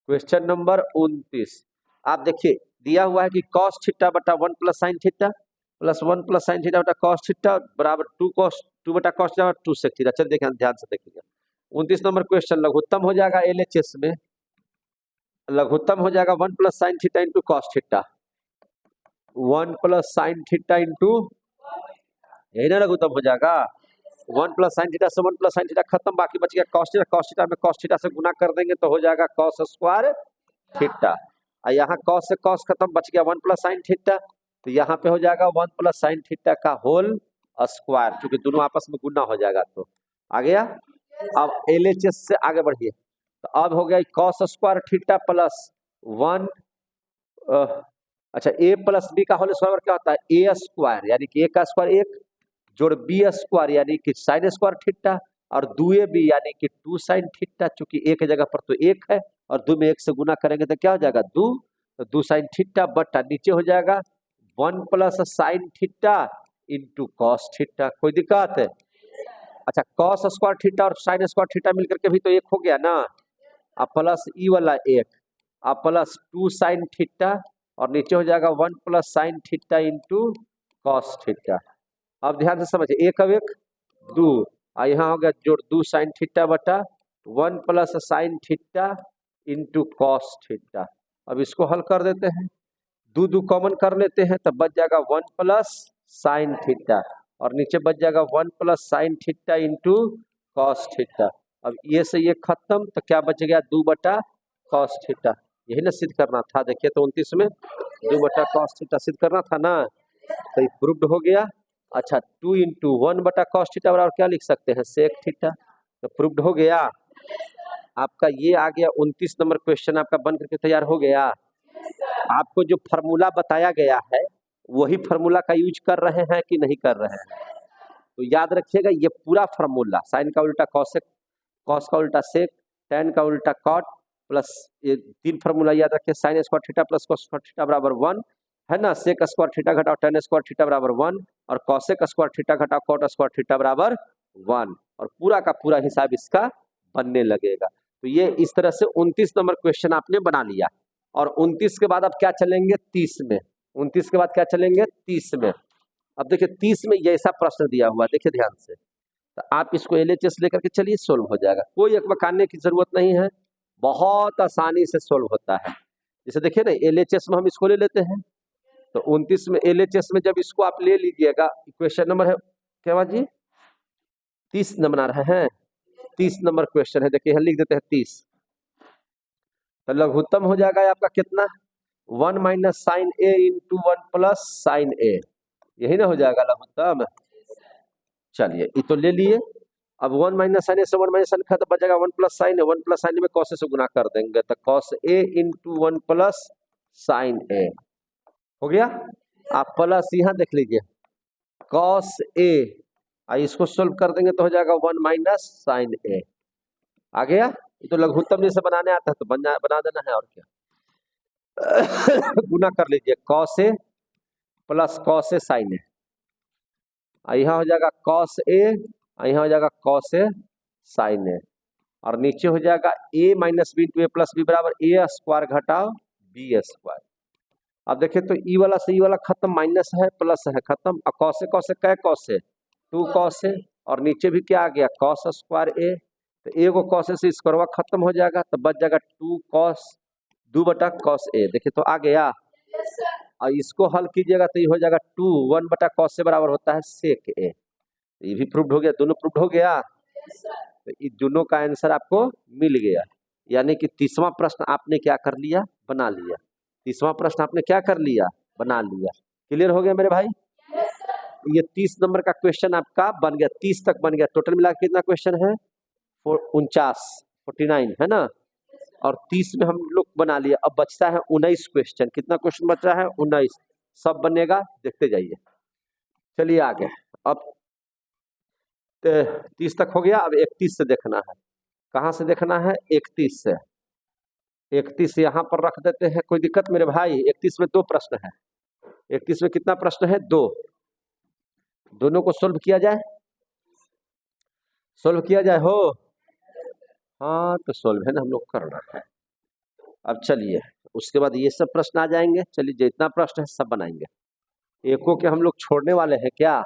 question number 29। आप देखिए दिया हुआ है कि cos थीटा बटा 1 plus sine theta plus 1 plus sine theta बटा cos थीटा बराबर 2 बटा cos थीटा 2 सेक थीटा। चलिए देखें ध्यान से देखिएगा। 29 नंबर क्वेश्चन लघुत्तम हो जाएगा LHS में, लघुत्तम हो जाएगा 1 plus sine theta into cos theta, 1 plus sine theta into, यही ना लघुत्तम हो जाएगा। 1 प्लस साइन थीटा से 1 प्लस साइन थीटा खत्म, बाकी बच गया cos थीटा। cos थीटा में cos थीटा से गुना कर देंगे तो हो जाएगा cos स्क्वायर थीटा। और यहाँ cos से cos खत्म, बच गया 1 प्लस साइन थीटा। तो यहाँ पे हो जाएगा 1 प्लस साइन थीटा का होल स्क्वायर, क्योंकि दोनों आपस में गुना हो जाएगा। तो आ गया। अब LHS से आगे बढ़िए। तो अब हो गया cos स्क्वायर थीटा प्लस 1, अच्छा a प्लस बी का होल स्क्वायर क्या होता है, a स्क्वायर, यानी कि a का स्क्वायर 1 जोड़ b स्क्वायर यानी कि साइन स्क्वायर थीटा, और 2ab यानी कि 2 साइन थीटा। चूंकि एक जगह पर तो 1 है और 2 में 1 से गुना करेंगे तो क्या हो जाएगा 2, तो 2 साइन थीटा बटा नीचे हो जाएगा 1 plus sine theta into cos theta. कोई दिक्कत है? अच्छा कॉस स्क्वायर थीटा और साइन स्क्वायर थीटा मिलकर के भी तो 1 हो गया ना, अब प्लस ई वाला 1, अब प्लस 2 साइन थीटा और नीचे हो जाएगा 1 plus sine theta into cos theta. अब ध्यान से समझिए, 1 अब 1 2, और यहाँ हो गया जोड़ 2 साइन थीटा बटा 1 plus sine theta into cos theta. अब इसको हल कर देते हैं, 2 कॉमन कर लेते हैं, तब बच जाएगा 1 प्लस साइन थीटा और नीचे बच जाएगा 1 plus sine theta into cos theta. अब ये से ये खत्म, तो क्या बच गया 2 बटा कॉस थीटा। यही ना सिद्ध करना था। देखिए तो 29 में 2 बटा कॉस थीटा सिद्ध करना था ना, तो ये प्रूव्ड हो गया। अच्छा 2 इंटू 1 बटा कॉस थीटा बराबर क्या लिख सकते हैं, सेक थीटा। तो प्रूव्ड हो गया आपका। ये आ गया 29 नंबर क्वेश्चन आपका बन करके तैयार हो गया। आपको जो फार्मूला बताया गया है वही फार्मूला का यूज कर रहे हैं कि नहीं कर रहे हैं, तो याद रखिएगा ये पूरा फार्मूला, साइन का उल्टा कॉसेक, कॉस का उल्टा सेक, टेन का उल्टा कॉट, प्लस ये 3 फार्मूला याद रखिए, sign square theta plus cos square theta बराबर 1 है ना, सेक स्क्वायर थीटा घटाओ टेन स्क्वायर थीटा बराबर 1 और कॉसेक स्क्वायर थीटा घटाओ कॉट स्क्वायर थीटा बराबर 1, और पूरा का पूरा हिसाब इसका बनने लगेगा। तो ये इस तरह से 29 नंबर क्वेश्चन आपने बना लिया। और 29 के बाद अब क्या चलेंगे 30 में, 29 के बाद क्या चलेंगे 30 में। अब देखिए 30 में ये ऐसा प्रश्न दिया हुआ, देखिए ध्यान से, तो आप इसको LHS लेकर के चलिए, सोल्व हो जाएगा, कोई अकबकाने की जरूरत नहीं है, बहुत आसानी से सोल्व होता है। जैसे देखिए ना LHS में हम इसको ले लेते हैं, तो 29 में LHS में जब इसको आप ले लीजिएगा, क्वेश्चन नंबर है क्या जी 30 न बना रहे हैं, 30 नंबर क्वेश्चन है, देखिए लिख देते हैं 30। तो लघुत्तम हो जाएगा आपका कितना, 1 माइनस साइन ए इंटू 1 प्लस साइन ए, यही ना हो जाएगा लघुत्तम। चलिए ये तो ले लिए। अब 1 माइनस साइन ए से 1 माइनस साइन खत्म, बचेगा 1 प्लस साइन ए, 1 प्लस साइन ए में कॉस से गुना कर देंगे, तो cos A into 1 plus sign ए हो गया। आप प्लस यहाँ देख लीजिए कॉस ए, इसको सोल्व कर देंगे तो हो जाएगा 1 माइनस साइन ए, आ गया। ये तो लघुत्तम जैसे बनाने आता है तो बना देना है और क्या गुना कर लीजिए, cos A plus cos A sign ए, यहाँ हो जाएगा कॉस ए, यहाँ हो जाएगा कॉस ए साइन ए, और नीचे हो जाएगा ए minus b into a plus b बराबर ए स्क्वायर घटाओ बी स्क्वायर। अब देखिए तो ई वाला से ई वाला खत्म, माइनस है प्लस है खत्म, और कॉस ए क्या कॉस ए 2 कॉस ए, और नीचे भी क्या आ गया कॉस स्क्वायर ए, तो ए को कॉस ए से स्क्वायर खत्म हो जाएगा, तो बच जाएगा 2 कॉस 2 बटा कॉस ए। देखिए तो आ गया। और इसको हल कीजिएगा तो ये हो जाएगा 2 1 बटा कॉस से बराबर होता है सेक ए, ये भी प्रूव्ड हो गया, दोनों प्रूव्ड हो गया। तो इन दोनों का आंसर आपको मिल गया, यानी कि 30वां प्रश्न आपने क्या कर लिया, बना लिया। 30वां प्रश्न आपने क्या कर लिया, बना लिया। क्लियर हो गया मेरे भाई? ये 30 नंबर का क्वेश्चन आपका बन गया, 30 तक बन गया। टोटल मिला के कितना क्वेश्चन है? 49 है ना, और 30 में हम लोग बना लिया। अब बचता है 19 क्वेश्चन। कितना क्वेश्चन बच रहा है? 19। सब बनेगा, देखते जाइए। चलिए आगे। अब 30 तक हो गया, अब 31 से देखना है। कहाँ से देखना है? 31 से। 31 यहाँ पर रख देते हैं, कोई दिक्कत मेरे भाई? 31 में 2 प्रश्न है। 31 में कितना प्रश्न है? 2। दोनों को सोल्व किया जाए, सोल्व किया जाए हो। हाँ तो सोल्व है ना, हम लोग करना है। अब चलिए, उसके बाद ये सब प्रश्न आ जाएंगे। चलिए जितना प्रश्न है सब बनाएंगे। एको के हम लोग छोड़ने वाले हैं क्या?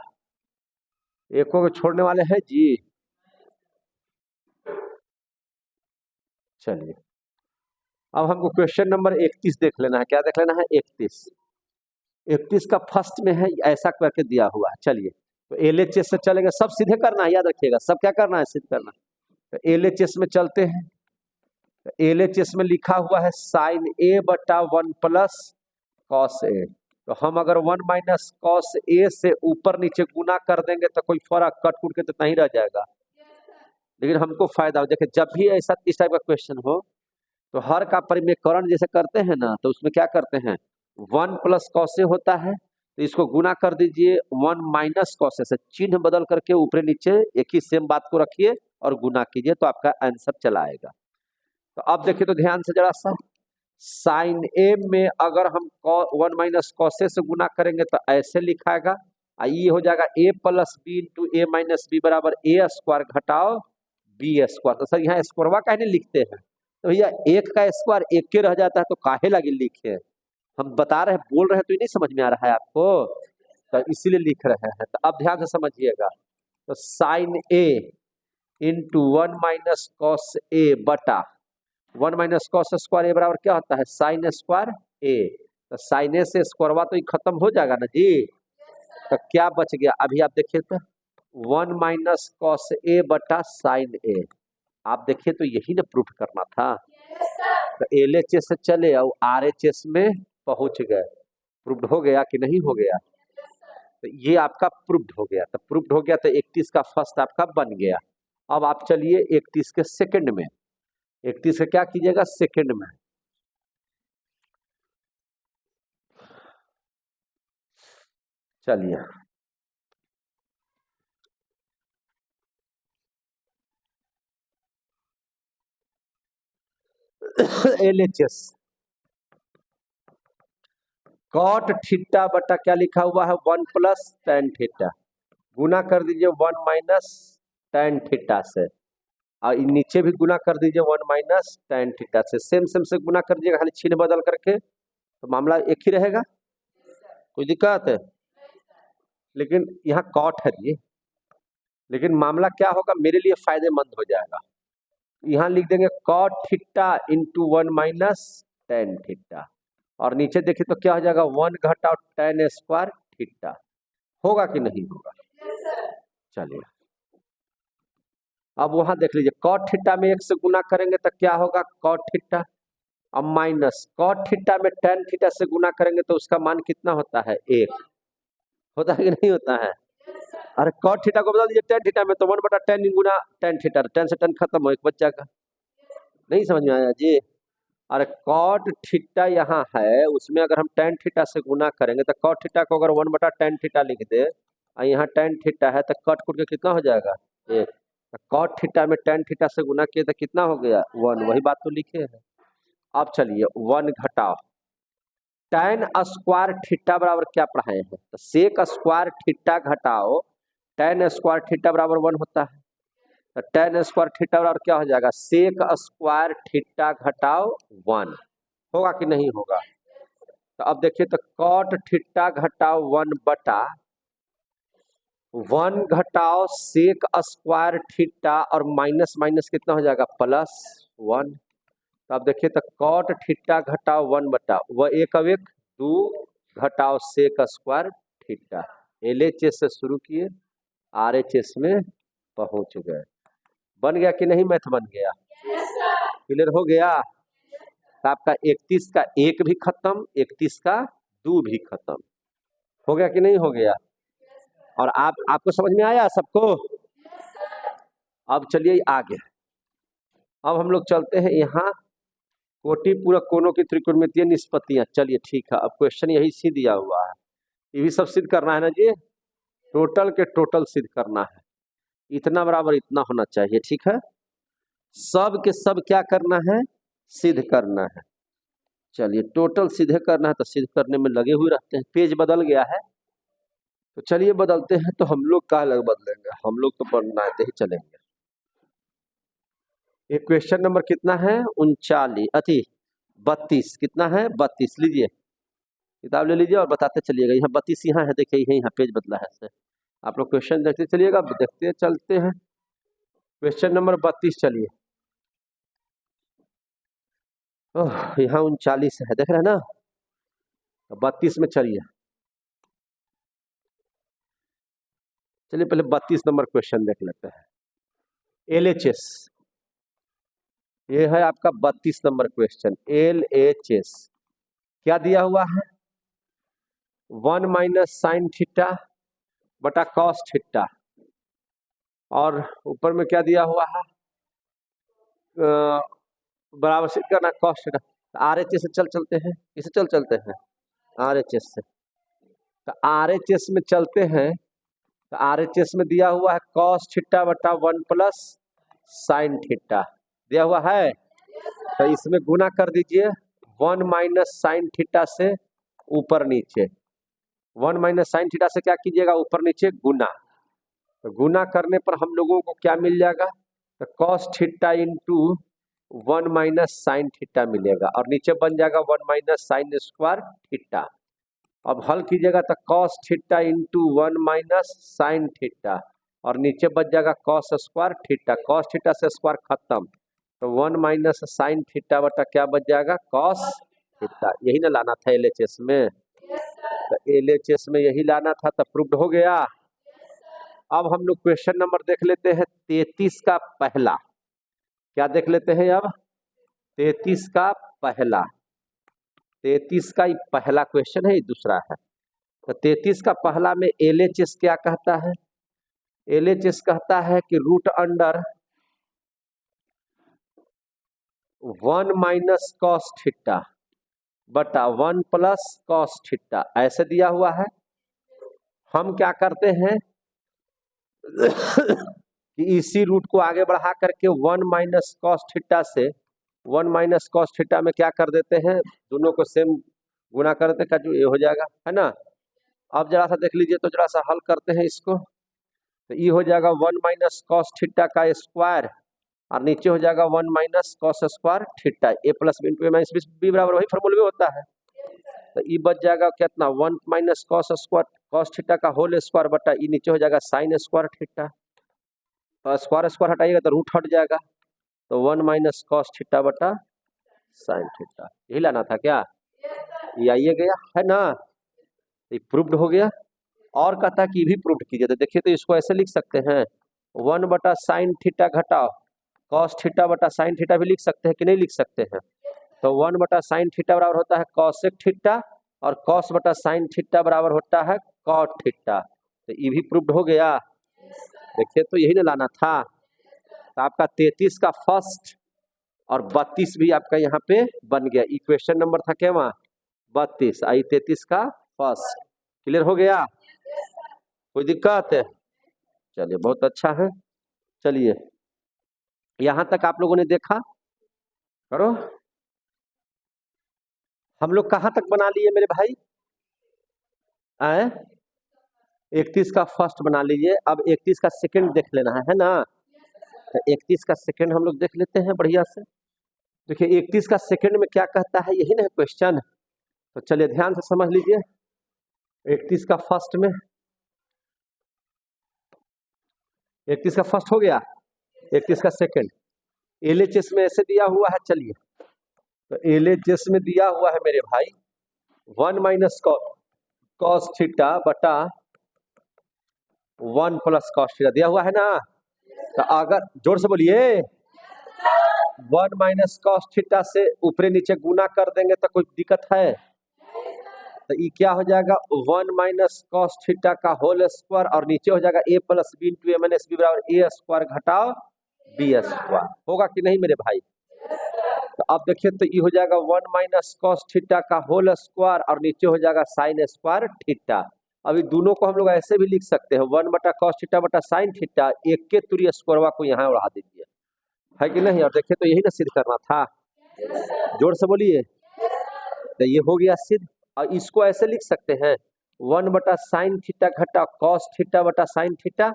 एको के छोड़ने वाले हैं जी। चलिए अब हमको क्वेश्चन नंबर 31 देख लेना है। क्या देख लेना है? 31। 31 का फर्स्ट में है, ऐसा करके दिया हुआ है। चलिए तो LHS से चलेंगे, सब सीधे करना है, याद रखिएगा, सब क्या करना है? सीधे करना। तो LHS में चलते हैं। तो LHS में लिखा हुआ है साइन A बटा 1 प्लस कॉस A। तो हम अगर 1 माइनस कॉस A से ऊपर नीचे गुना कर देंगे तो कोई फर्क कट कुट के तो नहीं रह जाएगा, लेकिन हमको फायदा हो। देखिए जब भी ऐसा इस टाइप का क्वेश्चन हो तो हर का परिमेयकरण जैसे करते हैं ना, तो उसमें क्या करते हैं? 1 प्लस कॉस A होता है, तो इसको गुना कर दीजिए 1 माइनस कॉस A से, चिन्ह बदल करके ऊपर नीचे एक ही सेम बात को रखिए और गुना कीजिए, तो आपका आंसर चला आएगा। तो अब देखिए तो ध्यान से जरा सा, साइन A में अगर हम 1 माइनस कॉस A से गुना करेंगे तो ऐसे लिखाएगा, ये हो जाएगा A plus B into A minus B बराबर A स्क्वायर घटाओ B स्क्वायर। तो सर यहाँ स्क्वायरवा कहने लिखते हैं? तो भैया एक का स्क्वायर एक के रह जाता है, तो काहे लगे लिखे? हम बता रहे हैं, बोल रहे हैं, तो ये नहीं समझ में आ रहा है आपको, तो इसीलिए लिख रहे हैं। तो अब ध्यान से समझिएगा। तो sine A into 1 minus cos A बटा 1 माइनस कॉस स्क्वायर A बराबर क्या होता है? Sine square A। तो साइन A से स्क्वायरवा तो ये खत्म हो जाएगा ना जी। तो क्या बच गया? अभी आप देखिए तो 1 माइनस कॉस A बटा साइन A। आप देखिए तो यही ना प्रूफ करना था। तो LHS से चले और RHS में पहुंच गए। प्रूव्ड हो गया कि नहीं हो गया? तो ये आपका प्रूव्ड हो गया। तो प्रूव्ड हो गया तो 31 का फर्स्ट आपका बन गया। अब आप चलिए 31 के सेकंड में। 31 का क्या कीजिएगा? सेकंड में। चलिए LHS कॉट थीटा बटा क्या लिखा हुआ है? 1 प्लस टेन थीटा। गुना कर दीजिए 1 माइनस टेन थीटा से, और नीचे भी गुना कर दीजिए 1 माइनस टेन थीटा से। सेम सेम से गुना कर दीजिएगा, खाली चिन्ह बदल करके, तो मामला एक ही रहेगा। कोई दिक्कत है? लेकिन यहाँ कॉट है जी, लेकिन मामला क्या होगा मेरे लिए फायदेमंद हो जाएगा। यहाँ लिख देंगे cot theta into 1 minus tan theta, और नीचे देखिए तो क्या हो जाएगा? 1 घटाओ टेन स्क्वायर थीटा। होगा कि नहीं होगा? चलिए अब वहां देख लीजिए, कॉट थीटा में 1 से गुना करेंगे तो क्या होगा? Cot theta. अब माइनस कॉट थीटा में टेन थीटा से गुना करेंगे तो उसका मान कितना होता है? 1 होता है कि नहीं होता है? अरे कॉट थीटा को बता दीजिए टेन थीटा में, तो 1 बटा टेन गुना टेन थीटा, टेन से टेन खत्म हो, एक बच्चा का। नहीं समझ में आया जी? अरे कॉट थीटा यहाँ है, उसमें अगर हम टेन थीटा से गुना करेंगे तो कॉट थीटा को अगर 1 बटा टेन थीटा लिख दे, और यहाँ टेन थीटा है, तो कट कुट के कितना हो जाएगा? 1। कॉट थीटा में टेन थीटा से गुना किए तो कितना हो गया? 1। वही बात तो लिखे है। अब चलिए 1 घटाओ टेन स्क्वायर थीटा बराबर क्या पढ़ाए हैं? तो सेक स्क्वायर थीटा घटाओ टेन स्क्वायर थीटा बराबर 1 होता है। तो टेन स्क्वायर थीटा बराबर क्या हो जाएगा? सेक स्क्वायर थीटा घटाओ 1। होगा कि नहीं होगा? तो अब देखिए तो कॉट थीटा घटाओ 1 बटा 1 घटाओ सेक स्क्वायर थीटा, और माइनस माइनस कितना हो जाएगा? प्लस 1। तो अब देखिए तो कॉट थीटा घटाओ 1 बटा वह एक अब एक 2 घटाओ सेक स्क्वायर थीटा। LHS से शुरू किए, RHS में पहुंच गए। बन गया कि नहीं? मैथ बन गया? क्लियर हो गया? तो आपका 31 का 1 भी खत्म, 31 का 2 भी खत्म हो गया कि नहीं हो गया? और आपको समझ में आया सबको? अब चलिए आगे। अब हम लोग चलते हैं यहाँ कोटि पूरक कोणों की त्रिकोणमितीय निष्पत्तियां। चलिए ठीक है, अब क्वेश्चन यही सी दिया हुआ है, ये भी सब सिद्ध करना है ना जी, टोटल के टोटल सिद्ध करना है, इतना बराबर इतना होना चाहिए, ठीक है। सब के सब क्या करना है? सिद्ध करना है। चलिए टोटल सिद्ध करना है तो सिद्ध करने में लगे हुए रहते हैं। पेज बदल गया है तो चलिए बदलते हैं, तो हम लोग का अलग बदलेंगे, हम लोग तो बनाते ही चलेंगे। ये क्वेश्चन नंबर कितना है? 32 कितना है? 32 लीजिए, किताब ले लीजिए और बताते चलिएगा। यहाँ 32 यहाँ है, देखिए यहाँ पेज बदला है से। आप लोग क्वेश्चन देखते चलिएगा, देखते चलते हैं। क्वेश्चन नंबर 32 चलिए। यहाँ 39 है, देख रहे हैं ना? 32 में चलिए, चलिए पहले 32 नंबर क्वेश्चन देख लेते हैं। LHS, ये है आपका 32 नंबर क्वेश्चन। LHS क्या दिया हुआ है? 1 माइनस साइन थीटा बटा कॉस थीटा, और ऊपर में क्या दिया हुआ है? बराबर सिद्ध करना कॉस थीटा। RHS से चलते हैं, इसे चलते हैं RHS से। तो RHS में चलते हैं, तो RHS में दिया हुआ है कॉस थीटा बटा 1 प्लस साइन थीटा दिया हुआ है। तो इसमें गुना कर दीजिए 1 माइनस साइन थीटा से ऊपर नीचे, 1 माइनस साइन थीटा से क्या कीजिएगा? ऊपर नीचे गुना। तो गुना करने पर हम लोगों को क्या मिल जाएगा? तो cos theta into 1 minus sine theta मिलेगा, और नीचे बन जाएगा 1 माइनस साइन स्क्वायर थीटा। अब हल कीजिएगा तो cos theta into 1 minus sine theta, और नीचे बच जाएगा cos square theta. Cos theta से स्क्वायर खत्म, तो 1 माइनस साइन थीटा बटा क्या बच जाएगा? Cos theta. यही ना लाना था LHS में? तो LHS में यही लाना था, तो प्रूव्ड हो गया। अब हम लोग क्वेश्चन नंबर देख लेते हैं 33 का पहला। क्या देख लेते हैं अब? 33 का पहला, 33 का पहला क्वेश्चन है, ये दूसरा है। तो 33 का पहला में LHS क्या कहता है? LHS कहता है कि root under 1 minus cos theta बटा 1 प्लस कॉस थीटा, ऐसे दिया हुआ है। हम क्या करते हैं कि इसी रूट को आगे बढ़ा करके 1 माइनस कॉस थीटा से 1 माइनस कॉस थीटा में क्या कर देते हैं? दोनों को सेम गुना कर देते हैं, ये हो जाएगा, है ना? अब जरा सा देख लीजिए, तो जरा सा हल करते हैं इसको। तो ये हो जाएगा 1 माइनस कॉस थीटा का स्क्वायर, और नीचे हो जाएगा 1 minus cos square theta. A plus B into A minus B बराबर वही फॉर्मूले में होता है। तो ये बच जाएगा कितना? 1 minus cos square cos theta का होल स्क्वायर बटा ये नीचे हो जाएगा साइन स्क्वायर थीटा। तो स्क्वायर स्क्वायर हटाइएगा तो रूट हट जाएगा, तो 1 माइनस कॉस थीटा बटा साइन थीटा। यही लाना था क्या? ये आइए गया है ना? ये प्रूव्ड हो गया। और कहता है कि ये भी प्रूव्ड कीजिए। तो देखिए, तो इसको ऐसे लिख सकते हैं 1 बटा साइन थीटा घटाओ कॉस थीटा बटा साइन थीटा भी लिख सकते हैं कि नहीं लिख सकते हैं? तो 1 बटा साइन थीटा बराबर होता है कॉसेक थीटा, और कॉस बटा साइन थीटा बराबर होता है कॉट थीटा। तो ये भी प्रूव्ड हो गया। देखिए, तो यही ना लाना था। तो आपका 33 का फर्स्ट और 32 भी आपका यहाँ पे बन गया। इक्वेशन नंबर था क्या वहाँ? 32, आई 33 का फर्स्ट। क्लियर हो गया? कोई दिक्कत है? चलिए बहुत अच्छा है। चलिए यहाँ तक आप लोगों ने देखा, करो। हम लोग कहाँ तक बना लिए मेरे भाई? 31 का फर्स्ट बना लीजिए। अब 31 का सेकंड देख लेना है ना? तो 31 का सेकंड हम लोग देख लेते हैं बढ़िया से। देखिए 31 का सेकंड में क्या कहता है, यही ना क्वेश्चन। तो चलिए ध्यान से समझ लीजिए। 31 का फर्स्ट में, 31 का फर्स्ट हो गया, 31 का सेकंड। LHS में ऐसे दिया हुआ है। चलिए, तो LHS में दिया हुआ है मेरे भाई 1 माइनस कॉस थीटा बटा 1 प्लस कॉस थीटा दिया हुआ है ना? तो अगर जोर से बोलिए 1 माइनस कॉस थीटा से ऊपरे नीचे गुना कर देंगे तो कोई दिक्कत है? तो ये क्या हो जाएगा 1 माइनस कॉस थीटा का होल स्क्वायर और नीचे हो जाएगा a plus B into A minus B बराबर ए स्क्वायर घटाओ बी स्क्वायर। होगा कि नहीं मेरे भाई? तो अब देखिए तो ये हो जाएगा 1 माइनस कॉस थीटा का होल स्क्वायर और नीचे हो जाएगा साइन स्क्वायर थीटा। अभी दोनों को हम लोग ऐसे भी लिख सकते हैं 1 बटा कॉस थीटा बटा साइन थीटा, एक के तुरी स्क्वायरवा को यहाँ उड़ा दीजिए, है कि नहीं? और देखिए तो यही ना सिद्ध करना था, जोर से बोलिए। तो ये हो गया सिद्ध। और इसको ऐसे लिख सकते हैं 1 बटा साइन थीटा घटा कॉस थीटा बटा साइन थीटा।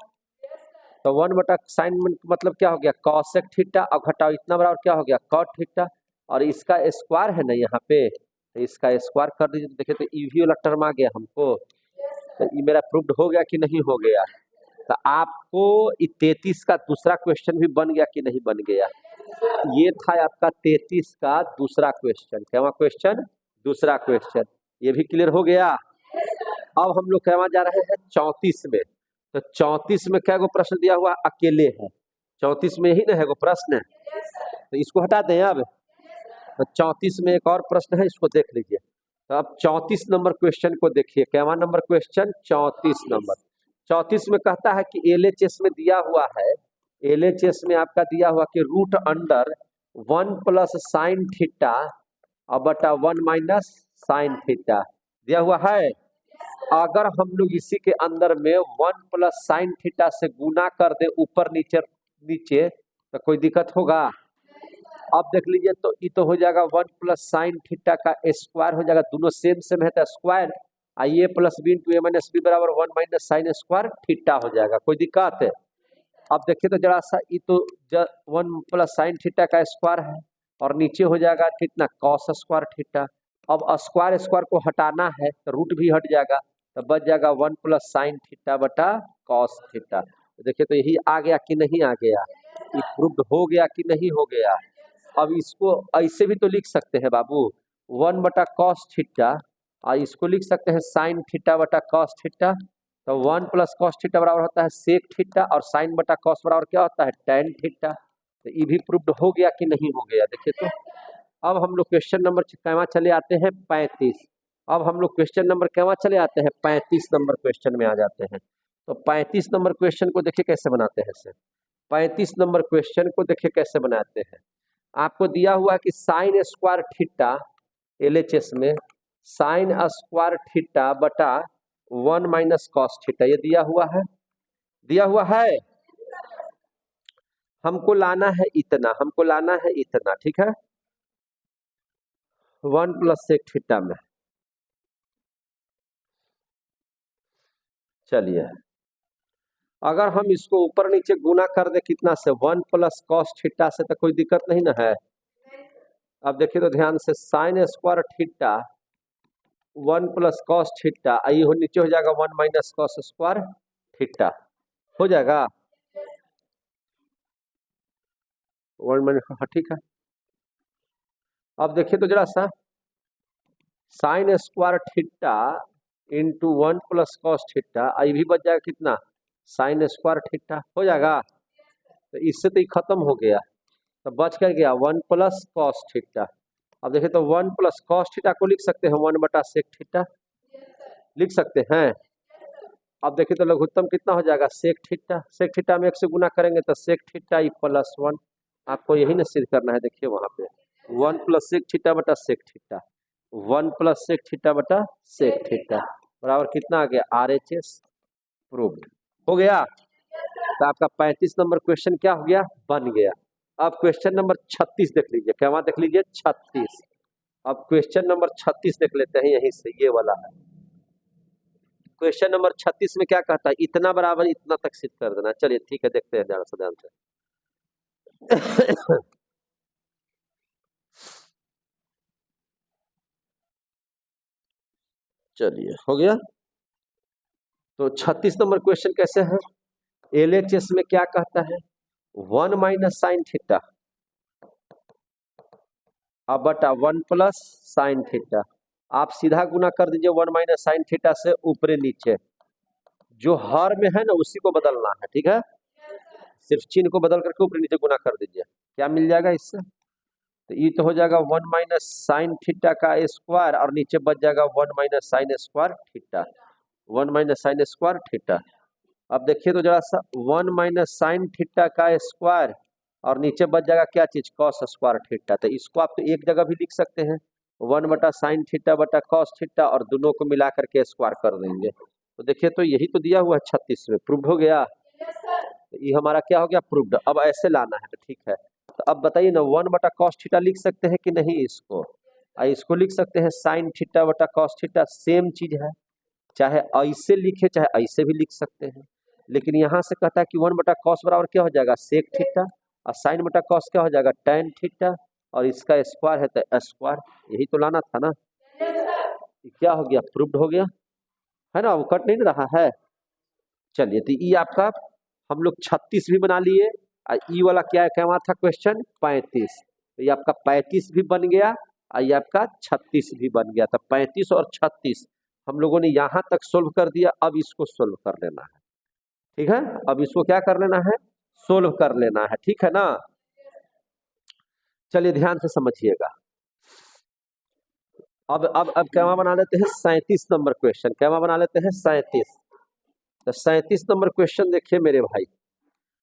तो 1 बटा साइन मतलब क्या हो गया कॉसेक थीटा और घटाओ इतना बराबर क्या हो गया कॉट थीटा, और इसका स्क्वायर है ना यहाँ पे, तो इसका स्क्वायर कर दीजिए। देखिए तो ईवी वाला टर्म आ गया हमको। तो ये मेरा प्रूव्ड हो गया कि नहीं हो गया? तो आपको 33 का दूसरा क्वेश्चन भी बन गया कि नहीं बन गया? ये था आपका 33 का दूसरा क्वेश्चन। क्या क्वेश्चन? दूसरा क्वेश्चन। ये भी क्लियर हो गया। अब हम लोग कहवा जा रहे हैं 34 में। तो 34 में क्या प्रश्न दिया हुआ अकेले है, 34 में ही ना है वो प्रश्न, तो इसको हटा दें। अब तो 34 में एक और प्रश्न है, इसको देख लीजिए। तो अब 34 नंबर क्वेश्चन को देखिए। क्या नंबर क्वेश्चन? 34 नंबर। 34 में कहता है कि एलएचएस में दिया हुआ है, एलएचएस में आपका दिया हुआ कि root under 1 plus sine theta और बटा 1 माइनस साइन थीटा दिया हुआ है। अगर हम लोग इसी के अंदर में 1 प्लस साइन थीटा से गुना कर दे ऊपर नीचे नीचे, तो कोई दिक्कत होगा? अब देख लीजिए तो ये तो हो जाएगा 1 प्लस साइन थीटा का स्क्वायर हो जाएगा, दोनों सेम सेम है तो square, A plus B into A minus B बराबर 1 माइनस साइन स्क्वायर थीटा हो जाएगा। कोई दिक्कत है? अब देखिए तो जरा सा ये तो 1 प्लस साइन थीटा का स्क्वायर है और नीचे हो जाएगा कितना कॉस स्क्वायर थीटा। अब स्क्वायर स्क्वायर को हटाना है तो रूट भी हट जाएगा, तो बच जाएगा 1 प्लस साइन थीटा बटा कॉस थीटा। तो देखिए तो यही आ गया कि नहीं आ गया? ये प्रूव्ड हो गया कि नहीं हो गया? अब इसको ऐसे भी तो लिख सकते हैं बाबू 1 बटा कॉस थीटा, और इसको लिख सकते हैं साइन थीटा बटा कॉस थीटा। तो 1 प्लस कॉस थीटा बराबर होता है सेक थीटा और साइन बटा कॉस बराबर क्या होता है टेन थीटा। तो ये भी प्रूव्ड हो गया कि नहीं हो गया? देखिए तो अब हम लोग क्वेश्चन नंबर कैवा चले आते हैं 35। अब हम लोग क्वेश्चन नंबर कैवा चले आते हैं 35 नंबर क्वेश्चन में आ जाते हैं। तो 35 नंबर क्वेश्चन को देखिए कैसे बनाते हैं सर। 35 नंबर क्वेश्चन को देखिए कैसे बनाते हैं। आपको दिया हुआ कि साइन स्क्वायर थीटा एलएचएस में साइन स्क्वायर थीटा बटा 1 माइनस कॉस थीटा, ये दिया हुआ है, दिया हुआ है। हमको लाना है इतना, हमको लाना है इतना, ठीक है 1 प्लस सेक थीटा में। चलिए अगर हम इसको ऊपर नीचे गुना कर दे कितना से 1 प्लस कॉस थीटा से, तो कोई दिक्कत नहीं ना है। अब देखिए तो ध्यान से sine square theta 1 plus cos theta, आई हो नीचे हो जाएगा 1 माइनस कॉस स्क्वायर थीटा हो जाएगा 1 माइनस, हाँ ठीक है। अब देखिए तो जरा सा sine square theta into 1 plus cos theta, आई भी बच जाएगा कितना साइन स्क्वायर थीटा हो जाएगा। तो इससे तो ये खत्म हो गया, तो बच कर गया 1 प्लस कॉस थीटा। अब देखिए तो 1 प्लस कॉस थीटा को लिख सकते हैं 1 बटा सेक थीटा, लिख सकते हैं। अब देखिए तो लघुत्तम कितना हो जाएगा सेक थीटा, सेक थीटा में 1 से गुना करेंगे तो सेक थीटा ई प्लस 1। आपको यही ना सिद्ध करना है। देखिए वहां पे 1 प्लस सेक थीटा बटा sec theta, 1 plus sec theta बटा सेक थीटा बराबर कितना आ गया RHS प्रूव्ड हो गया। तो आपका 35 नंबर क्वेश्चन क्या हो गया बन गया। अब क्वेश्चन नंबर 36 देख लीजिए, क्या वहां देख लीजिए 36। अब क्वेश्चन नंबर 36 देख लेते हैं यहीं से, ये वाला है क्वेश्चन नंबर 36 में क्या कहता है इतना बराबर इतना तक सिद्ध कर देना। चलिए ठीक है देखते हैं जरा सा ध्यान से। चलिए हो गया। तो 36 नंबर क्वेश्चन कैसे है, एलएचएस में क्या कहता है 1 माइनस साइन थीटा अब बटा 1 प्लस साइन थीटा। आप सीधा गुना कर दीजिए 1 माइनस साइन थीटा से ऊपरे नीचे, जो हर में है ना उसी को बदलना है, ठीक है। सिर्फ चिन्ह को बदल करके ऊपर नीचे गुना कर दीजिए, क्या मिल जाएगा इससे? तो ये तो हो जाएगा 1 माइनस साइन थीटा का स्क्वायर और नीचे बच जाएगा 1 minus sign square theta, 1 minus sign square theta. अब देखिए तो जरा सा 1 माइनस साइन थीटा का स्क्वायर और नीचे बच जाएगा क्या चीज, कॉस स्क्वायर थीटा। तो इसको आप तो एक जगह भी लिख सकते हैं 1 बटा साइन थीटा बटा कॉस थीटा और दोनों को मिला करके स्क्वायर कर देंगे। तो देखिए तो यही तो दिया हुआ है 36 में, प्रूव हो गया। तो ये हमारा क्या हो गया, प्रूव्ड। अब ऐसे लाना है, ठीक है। तो अब बताइए ना 1 बटा कॉस थीटा लिख सकते हैं कि नहीं इसको? इसको लिख सकते हैं साइन थीटा बटा कॉस थीटा, सेम चीज है, चाहे ऐसे लिखे चाहे ऐसे भी लिख सकते हैं। लेकिन यहाँ से कहता है कि 1 बटा कॉस बराबर क्या हो जाएगा, सेक थीटा, और साइन बटा कॉस क्या हो जाएगा, टैन थीटा, और इसका स्क्वायर है तो स्क्वायर, यही तो लाना था ना। क्या हो गया, प्रूव्ड हो गया है ना, वो कट नहीं रहा है। चलिए तो ये आपका हम लोग 36 भी बना लिए, और ई वाला क्या क्या था क्वेश्चन 35, तो ये आपका 35 भी बन गया और ये आपका 36 भी बन गया। तो 35 और 36 हम लोगों ने यहाँ तक सोल्व कर दिया। अब इसको सोल्व कर लेना है, ठीक है। अब इसको क्या कर लेना है, सोल्व कर लेना है, ठीक है ना। चलिए ध्यान से समझिएगा। अब क्या बना लेते हैं 37 नंबर क्वेश्चन, क्या बना लेते हैं 37। तो 37 नंबर क्वेश्चन देखिए मेरे भाई,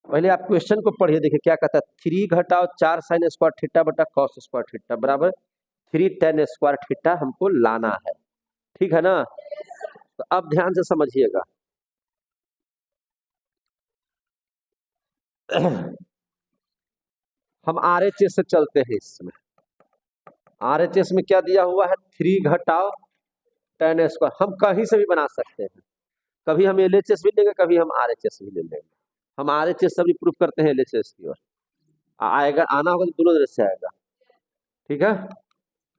पहले आप क्वेश्चन को पढ़िए, देखिए क्या कहता है, 3 घटाओ 4 साइन स्क्वायर थीटा बटा कॉस स्क्वायर थीटा बराबर 3 tan स्क्वायर थीटा हमको लाना है, ठीक है ना। तो अब ध्यान से समझिएगा। हम RHS से चलते हैं, इसमें RHS में क्या दिया हुआ है, 3 घटाओ tan स्क्वायर, हम कहीं से भी बना सकते हैं, कभी हम LHS भी लेंगे कभी हम RHS भी ले लेंगे। हम RHS से भी प्रूफ करते हैं LHS की ओर, आएगा आना होगा तो दोनों तरह से आएगा, ठीक है।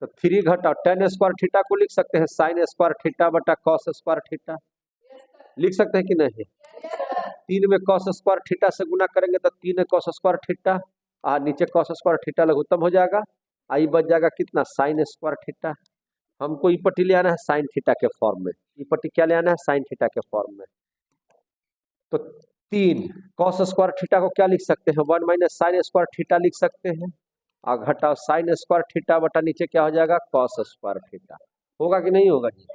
तो 3 घटाओ tan स्क्वायर थीटा को लिख सकते हैं साइन स्क्वायर थीटा बटा कॉस स्क्वायर थीटा, लिख सकते हैं कि नहीं। 3 में कॉस स्क्वायर थीटा से गुना करेंगे तो 3 कॉस स्क्वायर थीटा, नीचे कॉस स्क्वायर थीटा लघुत्तम हो जाएगा, आई बच जाएगा कितना, साइन स्क्वायर थीटा। हमको ई पट्टी ले आना है साइन थीटा के फॉर्म में, ई पट्टी क्या ले आना है, साइन थीटा के फॉर्म में। तो 3 कॉस स्क्वायर थीटा को क्या लिख सकते हैं, 1 माइनस साइन स्क्वायर थीटा लिख सकते हैं, और घटाओ साइन स्क्वायर थीटा बटा नीचे क्या हो जाएगा, कॉस स्क्वायर थीटा। होगा कि नहीं होगा जी।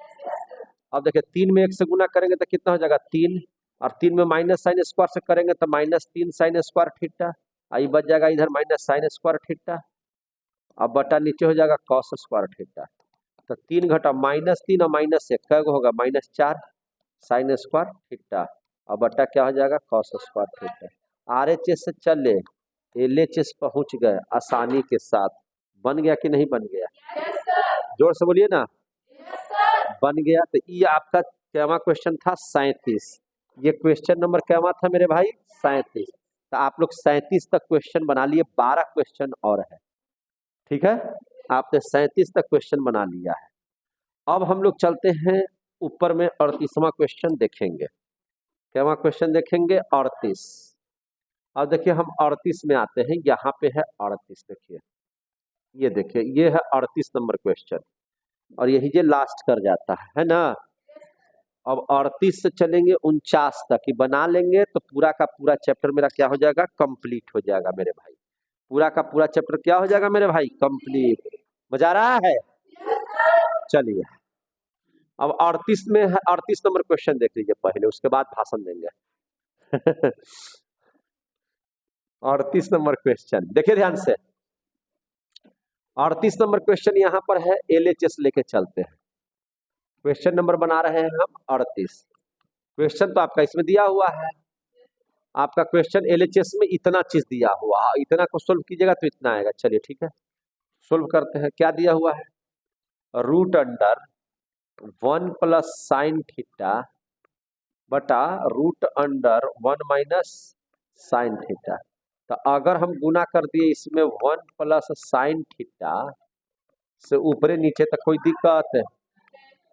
अब देखिए 3 में 1 से गुना करेंगे तो कितना हो जाएगा 3, और 3 में माइनस साइन स्क्वायर से करेंगे तो -3 साइन स्क्वायर थीटा, आई बच जाएगा इधर माइनस साइन स्क्वायर थीटा, अब बटा नीचे हो जाएगा कॉस स्क्वायर थीटा। तो 3 घटा -3 और -1 क्या होगा, -4 साइन स्क्वायर थीटा, और बटा क्या हो जाएगा कॉस स्क्वायर थीटा। RHS से चले LHS पहुंच गए आसानी के साथ, बन गया कि नहीं बन गया, जोर से बोलिए ना, बन गया। तो ये आपका क्या क्वेश्चन था 37, ये क्वेश्चन नंबर क्या था मेरे भाई 37। तो आप लोग 37 तक क्वेश्चन बना लिए, 12 क्वेश्चन और है, ठीक है। आपने 37 तक क्वेश्चन बना लिया है। अब हम लोग चलते हैं ऊपर में 38वां क्वेश्चन देखेंगे, क्या क्वेश्चन देखेंगे 38। अब देखिए हम 38 में आते हैं, यहाँ पे है 38, देखिए ये देखिए ये है 38 नंबर क्वेश्चन, और यही जो लास्ट कर जाता है ना। अब 38 से चलेंगे 49 तक ही बना लेंगे तो पूरा का पूरा चैप्टर मेरा क्या हो जाएगा, कंप्लीट हो जाएगा मेरे भाई। पूरा का पूरा चैप्टर क्या हो जाएगा मेरे भाई, कंप्लीट। मजा आ रहा है, चलिए अब 38 में है, 38 नंबर क्वेश्चन देख लीजिए पहले, उसके बाद भाषण देंगे। 38 नंबर क्वेश्चन देखिए ध्यान से, 38 नंबर क्वेश्चन यहाँ पर है, LHS लेके चलते हैं। क्वेश्चन नंबर बना रहे हैं हम 38। क्वेश्चन तो आपका इसमें दिया हुआ है, आपका क्वेश्चन LHS में इतना चीज दिया हुआ है, इतना को सोल्व कीजिएगा तो इतना आएगा। चलिए ठीक है, सोल्व करते हैं। क्या दिया हुआ है, root under 1 plus sine theta बटा root under 1 minus sine theta. तो अगर हम गुना कर दिए इसमें 1 प्लस साइन थीटा से ऊपरे नीचे तक कोई दिक्कत है,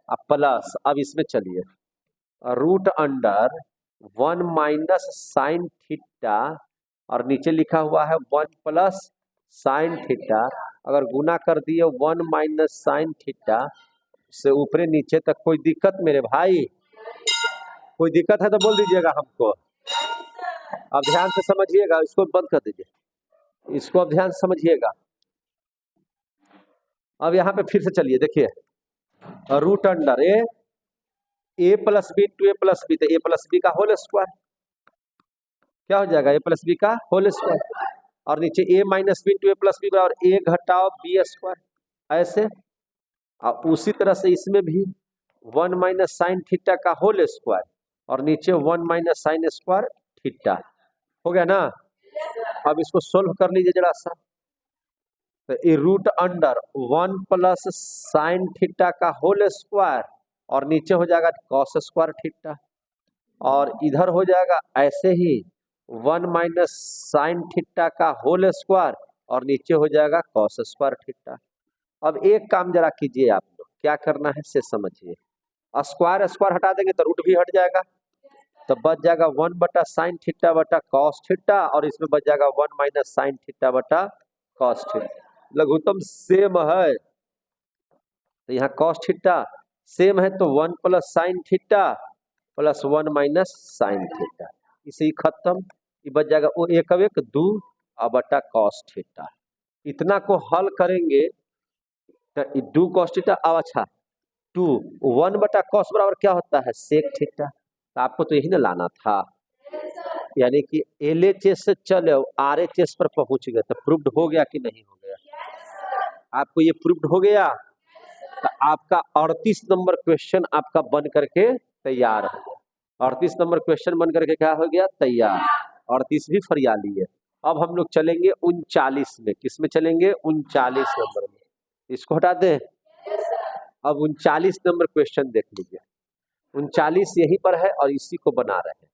अब प्लस, अब इसमें चलिए root under 1 minus sine theta और नीचे लिखा हुआ है 1 प्लस साइन थीटा, अगर गुना कर दिए 1 माइनस साइन थीटा से ऊपरे नीचे तक कोई दिक्कत मेरे भाई, कोई दिक्कत है तो बोल दीजिएगा हमको। अब ध्यान से समझिएगा, इसको बंद कर दीजिए, इसको अब ध्यान से समझिएगा। अब यहाँ पे फिर से चलिए, देखिए root under A plus B into a plus B, तो ए प्लस बी का होल स्क्वायर क्या हो जाएगा, ए प्लस बी का होल स्क्वायर, और नीचे ए minus b into a plus b बराबर ए घटाओ बी स्क्वायर, ऐसे। और उसी तरह से इसमें भी 1 माइनस साइन थीटा का होल स्क्वायर और नीचे 1 माइनस साइन स्क्वायर थीटा, हो गया ना। अब इसको सोल्व कर लीजिए जरा सा, तो ये root under 1 plus sine theta का होल स्क्वायर और नीचे हो जाएगा कॉस स्क्वायर थीटा, और इधर हो जाएगा ऐसे ही 1 माइनस साइन थीटा का होल स्क्वायर और नीचे हो जाएगा कॉस स्क्वायर थीटा। अब एक काम जरा कीजिए आप लोग, क्या करना है से समझिए, स्क्वायर स्क्वायर हटा देंगे तो रूट भी हट जाएगा, तो बच जाएगा 1 बटा साइन थीटा बटा कॉस थीटा, और इसमें बच जाएगा 1 माइनस साइन थीटा बटा कॉस थीटा। लघुत्तम सेम है तो यहाँ कॉस थीटा सेम है, तो 1 plus sine theta plus 1 minus sine theta, इसे ही खत्म। ये बच जाएगा वो एक अब एक 2 बटा कॉस थीटा। इतना को हल करेंगे तो 2 कॉस थीटा, अब अच्छा 2 1 बटा कॉस बराबर क्या होता है सेक थीटा, तो आपको तो यही ना लाना था, यानी कि LHS से चले RHS पर पहुंच गए, तो प्रूव्ड हो गया कि नहीं हो गया, आपको ये प्रूव्ड हो गया। तो आपका 38 नंबर क्वेश्चन आपका बन करके तैयार हो गया, 38 नंबर क्वेश्चन बन करके क्या हो गया तैयार, 38 भी फरियाली है। अब हम लोग चलेंगे 39 में, किस में चलेंगे 39 नंबर में, इसको हटा दें। अब 39 नंबर क्वेश्चन देख लीजिए, 39 यहीं पर है और इसी को बना रहे हैं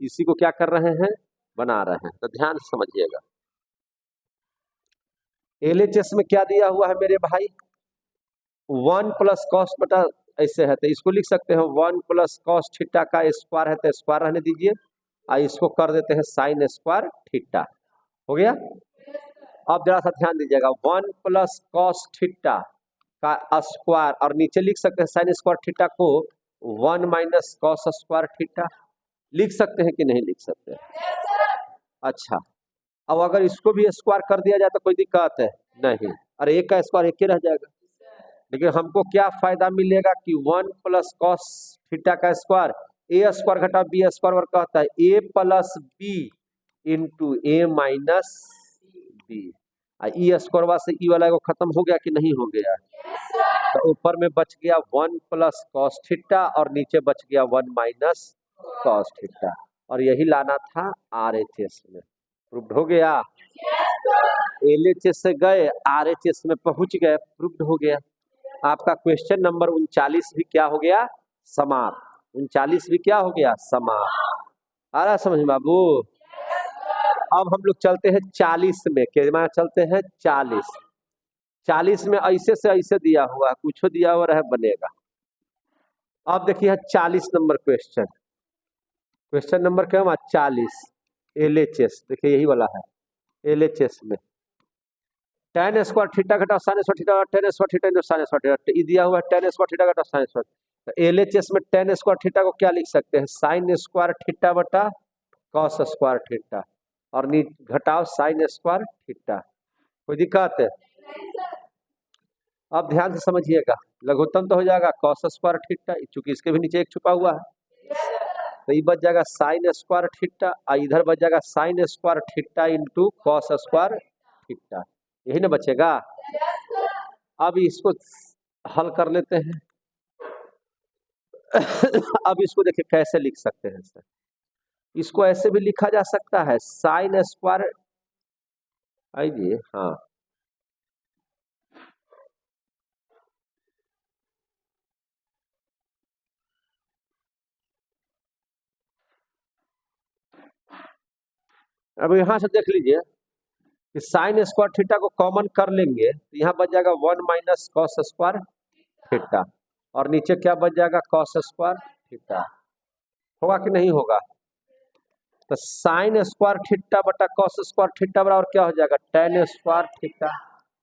इसी को क्या कर रहे हैं बना रहे हैं, तो ध्यान से समझिएगा। LHS में क्या दिया हुआ है मेरे भाई, 1 प्लस कॉस बटा ऐसे है, तो इसको लिख सकते हैं 1 प्लस कॉस थीटा का स्क्वायर है, तो स्क्वायर रहने दीजिए, और इसको कर देते हैं साइन स्क्वायर थीटा, हो गया। अब जरा सा ध्यान दीजिएगा, 1 प्लस कॉस थीटा का स्क्वायर और नीचे लिख सकते हैं साइन स्क्वायर थीटा को 1 माइनस कॉस स्क्वायर थीटा, लिख सकते हैं कि नहीं लिख सकते हैं? अच्छा, अब अगर इसको भी स्क्वायर कर दिया जाए तो कोई दिक्कत है नहीं, अरे एक का स्क्वायर एक ही रह जाएगा, लेकिन हमको क्या फायदा मिलेगा कि 1 प्लस कॉस थीटा का स्क्वायर ए स्क्वायर घटा बी स्क्वायर कहता है ए plus B into A minus B, E square से ई वाला को खत्म हो गया कि नहीं हो गया, तो ऊपर में बच गया 1 प्लस कॉस थीटा और नीचे बच गया 1 माइनस कॉस थीटा, और यही लाना था RHS में, प्रूव्ड हो गया। LHS से गए RHS में पहुंच गए, प्रूव्ड हो गया। आपका क्वेश्चन नंबर 39 भी क्या हो गया समाप्त, 39 भी क्या हो गया समाप्त, आ रहा समझ बाबू। अब हम लोग चलते हैं 40 में, कितना चलते हैं 40 में ऐसे से ऐसे दिया हुआ, कुछ दिया हुआ रहे बनेगा। अब देखिए 40 नंबर क्वेश्चन, क्वेश्चन नंबर क्या 40 LHS, देखिए यही वाला है LHS में, tan स्क्वायर थीटा घटा sign square theta, tan square theta into sine square theta, ये दिया हुआ है tan स्क्वायर थीटा घटा साइन स्क्वायर, तो LHS में tan स्क्वायर थीटा को क्या लिख सकते हैं साइन स्क्वायर थीटा बटा कॉस स्क्वायर थीटा, और नीचे घटाओ साइन स्क्वायर थीटा, कोई दिक्कत है? अब ध्यान से समझिएगा, लघुत्तम तो हो जाएगा कॉस स्क्वायर थीटा, चूंकि इसके भी नीचे एक छुपा हुआ है, तो ये बच जाएगा साइन स्क्वायर थीटा, और इधर बच जाएगा sine square theta into cos square theta, यही ना बचेगा। अब इसको हल कर लेते हैं अब इसको देखिए कैसे लिख सकते हैं सर, इसको ऐसे भी लिखा जा सकता है साइन स्क्वायर, आइए हाँ अब यहां से देख लीजिए कि साइन स्क्वायर थीटा को कॉमन कर लेंगे तो यहाँ बच जाएगा 1 माइनस कॉस स्क्वायर थीटा, और नीचे क्या बच जाएगा कॉस स्क्वायर थीटा, होगा कि नहीं होगा? तो साइन स्क्वायर थीटा बटा कॉस स्क्वायर थीटा बराबर क्या हो जाएगा tan स्क्वायर थीटा,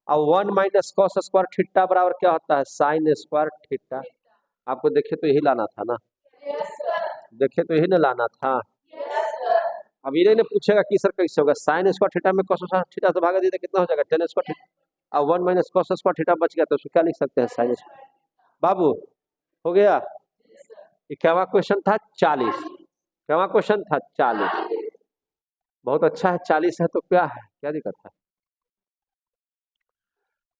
और 1 माइनस कॉस स्क्वायर थीटा बराबर क्या होता है साइन स्क्वायर थीटा। आपको देखिए तो यही लाना था ना, देखे तो यही ना लाना था। अब ये नहीं पूछेगा कि सर कैसे होगा, साइन स्क्वायर थीटा में cos स्क्वायर थीटा से भागा दिया तो कितना हो जाएगा, टेन स्क्वायर थीटा, और 1 माइनस cos स्क्वायर थीटा बच गया, तो उसको क्या लिख सकते हैं, साइन स्क्वायर। बाबू हो गया। ये क्या क्वेश्चन था, 40। क्या क्वेश्चन था, 40। बहुत अच्छा है, 40 है तो क्या है, क्या दिक्कत है।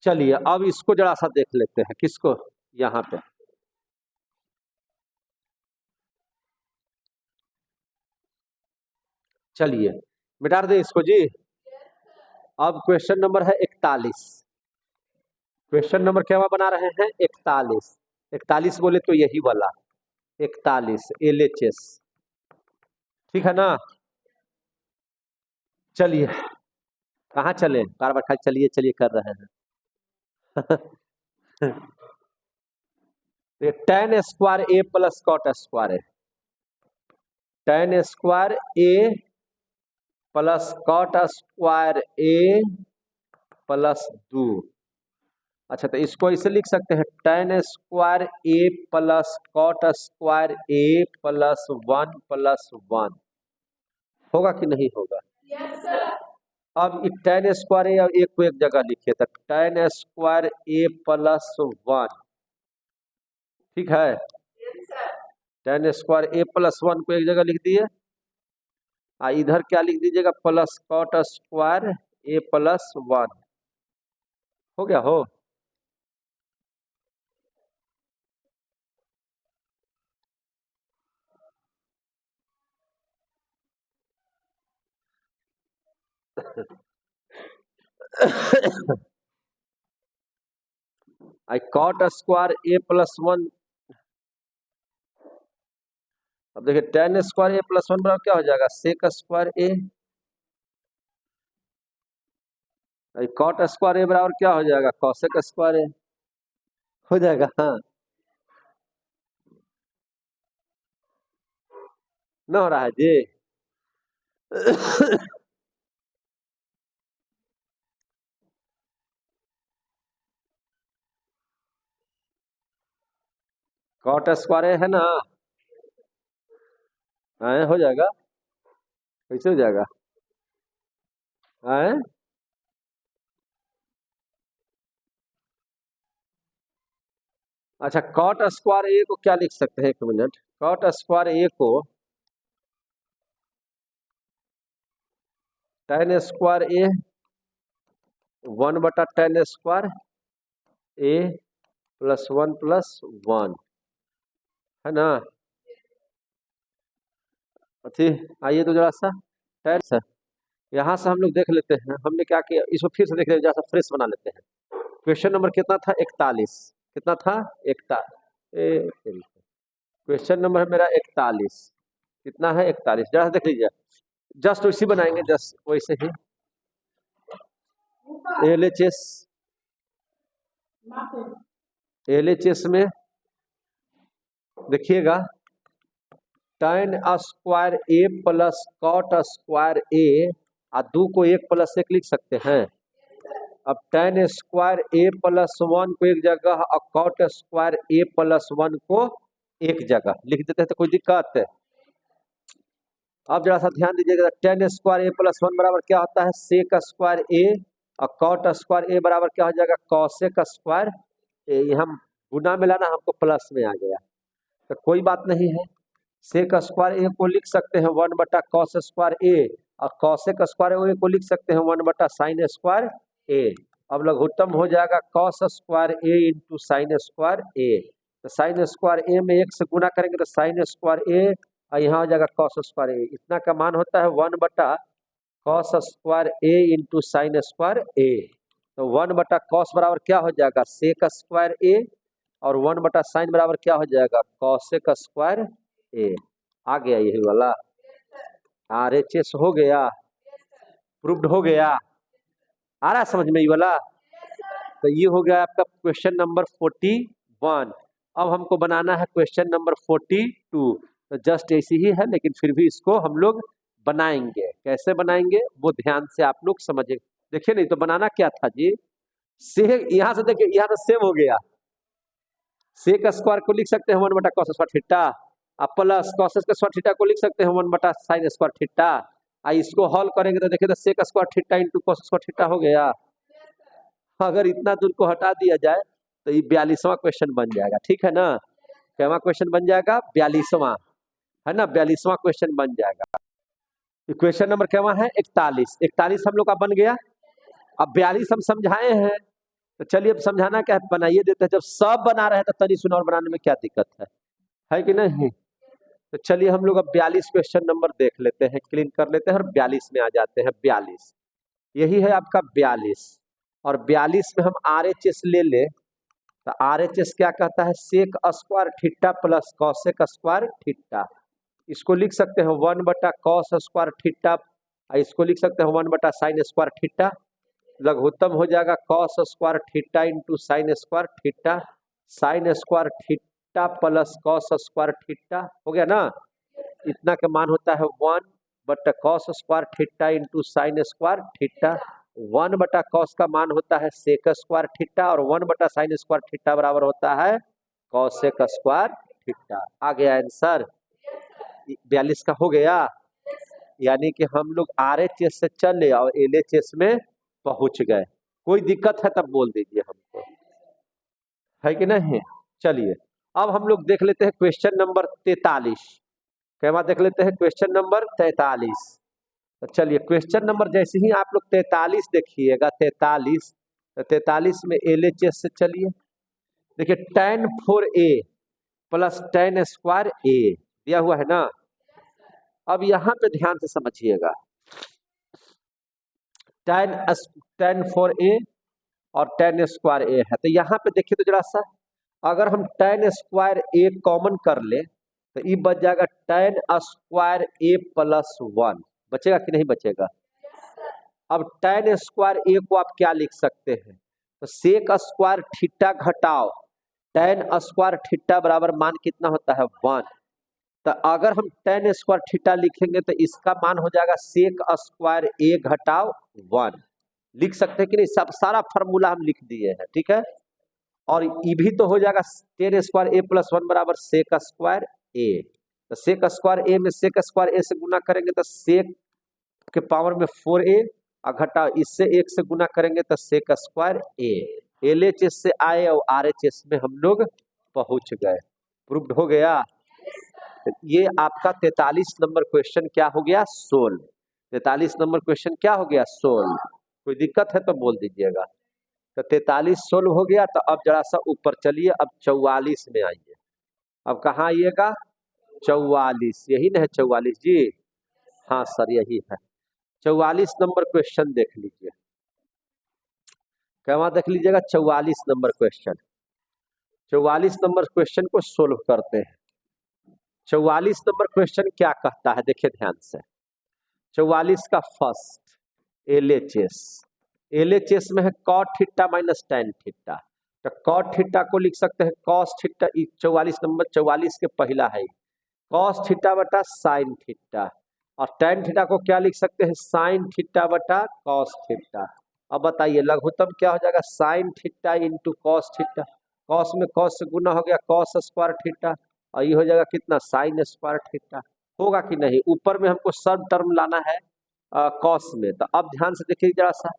चलिए अब इसको जरा सा देख लेते हैं, किसको, यहाँ पे चलिए मिटा दे इसको जी। अब क्वेश्चन नंबर है 41। क्वेश्चन नंबर क्या बना रहे हैं, 41। 41 बोले तो यही वाला 41 LHS, ठीक है ना। चलिए कहाँ चले, बार बार खाली चलिए चलिए कर रहे हैं। टेन स्क्वायर ए प्लस कॉट स्क्वायर है, टेन स्क्वायर ए प्लस कॉट स्क्वायर ए प्लस 2। अच्छा तो इसको इसे लिख सकते हैं, टेन स्क्वायर ए प्लस कॉट स्क्वायर ए प्लस 1 प्लस 1। होगा कि नहीं होगा। yes, अब टेन स्क्वायर ए और एक को एक जगह लिखिए, तो टेन स्क्वायर ए प्लस 1, ठीक है। टेन स्क्वायर ए प्लस 1 को एक जगह लिख दिए, इधर क्या लिख दीजिएगा, प्लस कॉट स्क्वायर ए प्लस 1। हो गया हो। आई कॉट स्क्वायर ए प्लस 1। अब देखिए टेन स्क्वायर ए प्लस 1 बराबर क्या हो जाएगा, सेक स्क्वायर ए। कॉट स्क्वायर ए बराबर क्या हो जाएगा, कॉसेक स्क्वायर ए हो जाएगा। हाँ न हो रहा है जी। कॉट स्क्वायर ए है ना, हो जाएगा, कैसे हो जाएगा, आए? अच्छा कॉट स्क्वायर ए को क्या लिख सकते हैं, एक मिनट, कॉट स्क्वायर ए को टेन स्क्वायर ए 1/10 स्क्वायर ए प्लस 1 प्लस 1 है ना। अच्छी आइए तो जरा सा टेन सर, यहाँ से हम लोग देख लेते हैं, हमने क्या किया, इसको फिर से देख लेते हैं, जरा सा फ्रेश बना लेते हैं। क्वेश्चन नंबर कितना था, 41। कितना था, 41। क्वेश्चन नंबर है मेरा 41। कितना है, 41, जरा देख लीजिए, जस्ट वैसे बनाएंगे, जस्ट वैसे ही LHS। LHS में देखिएगा, टेन स्क्वायर ए प्लस कॉट स्क्वायर ए, 2 को 1 प्लस 1 लिख सकते हैं। अब टेन स्क्वायर ए प्लस 1 को एक जगह और कॉट स्क्वायर ए प्लस 1 को एक जगह लिख देते हैं, तो कोई दिक्कत है। अब जरा सा ध्यान दीजिएगा, टेन स्क्वायर ए प्लस 1 बराबर क्या होता है, सेक स्क्वायर ए, और कॉट स्क्वायर ए बराबर क्या हो जाएगा, कॉसेक स्क्वायर ए। ये हम गुना में लाना, हमको प्लस में आ गया, तो कोई बात नहीं है। सेक स्क्वायर ए को लिख सकते हैं 1/cos स्क्वायर ए, और कॉसेक स्क्वायर ए को लिख सकते हैं 1/sin स्क्वायर ए। अब लघुत्तम हो जाएगा cos स्क्वायर ए इंटू साइन स्क्वायर ए। तो साइन स्क्वायर ए में 1 से गुना करेंगे तो साइन स्क्वायर ए, और यहाँ हो जाएगा cos स्क्वायर ए। इतना का मान होता है 1/cos स्क्वायर ए इंटू साइन स्क्वायर ए। तो 1/cos बराबर क्या हो जाएगा, सेक स्क्वायर ए, और 1/sin बराबर क्या हो जाएगा, कॉसेक स्क्वायर ए। आ गया यही वाला, RHS हो गया, प्रूव्ड हो गया, आ रहा है समझ में ये वाला। तो ये हो गया आपका क्वेश्चन नंबर 41। अब हमको बनाना है क्वेश्चन नंबर 42। तो जस्ट ऐसी ही है, लेकिन फिर भी इसको हम लोग बनाएंगे, कैसे बनाएंगे वो ध्यान से आप लोग समझे। देखिए नहीं तो बनाना क्या था जी, सेक, यहाँ से देखिए, यहाँ से सेम हो गया, सेक स्क्वायर को लिख सकते हैं 1/cos स्क्वायर थीटा, अब प्लस कॉस का स्क्वायर थीटा को लिख सकते हैं 1/sin स्क्वायर थीटा। इसको हल करेंगे तो देखिए तो sec square theta into cos square theta हो गया। अगर इतना दूर को हटा दिया जाए तो ये 42वां क्वेश्चन बन जाएगा, ठीक है ना। कैवा क्वेश्चन बन जाएगा? 42वां, है ना, 42वां क्वेश्चन बन जाएगा। क्वेश्चन नंबर कैवा है? 41। 41 हम लोग का बन गया। अब 42 हम समझाए हैं, तो चलिए अब समझाना क्या है, बनाइए देते हैं। जब सब बना रहे हैं तो तनी सुना और बनाने में क्या दिक्कत है कि नहीं। तो चलिए हम लोग अब 42 क्वेश्चन नंबर देख लेते हैं, क्लीन कर लेते हैं और 42 में आ जाते हैं। 42 यही है आपका 42। और 42 में हम RHS ले ले तो RHS क्या कहता है? Sec square theta plus cosec square theta. इसको लिख सकते हैं 1/कॉस स्क्वायर थीटा, इसको लिख सकते हैं 1/sin स्क्वायर थीटा। लघुत्तम हो जाएगा cos square theta into sine square theta. Sine square theta plus cos square theta हो गया ना। इतना का मान होता है 1/कॉस square theta into sine square theta. 1/कॉस का मान होता है सेक स्क्वायर थीटा और 1/sin स्क्वायर थीटा बराबर होता है कॉसेक स्क्वायर थीटा। आ गया आंसर 42 का हो गया। यानी कि हम लोग RHS से चले और LHS में पहुंच गए। कोई दिक्कत है तब बोल दीजिए हमको, है कि नहीं। चलिए अब हम लोग देख लेते हैं क्वेश्चन नंबर 43। क्या देख लेते हैं? Question number 43। तो चलिए क्वेश्चन नंबर जैसे ही आप लोग 43 देखिएगा, 43 तो 43 में LHS से चलिए। देखिए tan 4a plus tan square a दिया हुआ है ना। अब यहाँ पे ध्यान से समझिएगा, tan 4a और tan स्क्वायर a है। तो यहाँ पे देखिए तो जरा सा, अगर हम tan स्क्वायर a कॉमन कर ले तो ये बच जाएगा tan स्क्वायर a प्लस 1। बचेगा कि नहीं बचेगा? अब tan स्क्वायर a को आप क्या लिख सकते हैं? तो सेक स्क्वायर थीटा घटाओ tan स्क्वायर थीटा बराबर मान कितना होता है? 1। तो अगर हम tan स्क्वायर थीटा लिखेंगे तो इसका मान हो जाएगा सेक स्क्वायर a घटाओ 1। लिख सकते हैं कि नहीं? सब सारा फॉर्मूला हम लिख दिए हैं, ठीक है। और ये भी तो हो जाएगा tan स्क्वायर a प्लस 1 बराबर सेक स्क्वायर a। तो सेक स्क्वायर a में सेक स्क्वायर a से गुना करेंगे तो सेक के पावर में 4a और घटाओ इससे 1 से गुना करेंगे तो सेक स्क्वायर a। LHS से आए और RHS में हम लोग पहुंच गए। प्रूव्ड हो गया। ये आपका 43 नंबर क्वेश्चन क्या हो गया? सोल्व। 43 नंबर क्वेश्चन क्या हो गया? सोल्व। कोई दिक्कत है तो बोल दीजिएगा। तो 43 सोल्व हो गया। तो अब जरा सा ऊपर चलिए, अब 44 में आइए। अब कहाँ आइएगा? 44, यही ना है 44 जी? हाँ सर यही है। 44 नंबर क्वेश्चन देख लीजिए। क्या देख लीजिएगा? 44 नंबर क्वेश्चन। 44 नंबर क्वेश्चन को सोल्व करते हैं। 44 नंबर क्वेश्चन क्या कहता है? देखिए ध्यान से। 44 का फर्स्ट LHS। LHS में है cot theta minus tan theta. तो कॉट थीटा को लिख सकते हैं कॉस थीटा। 44 नंबर 44 के पहला है कॉस थीटा बटा साइन थीटा। और tan थीटा को क्या लिख सकते हैं? साइन थीटा बटा कॉस थीटा। अब बताइए लघुत्तम क्या हो जाएगा? Sine theta into cos theta. Cos में कॉस से गुना हो गया कॉस स्क्वायर थीटा और ये हो जाएगा कितना? Sign square theta. होगा कि नहीं? ऊपर में हमको सब टर्म लाना है कॉस में। तो अब ध्यान से देखिए जरा सा,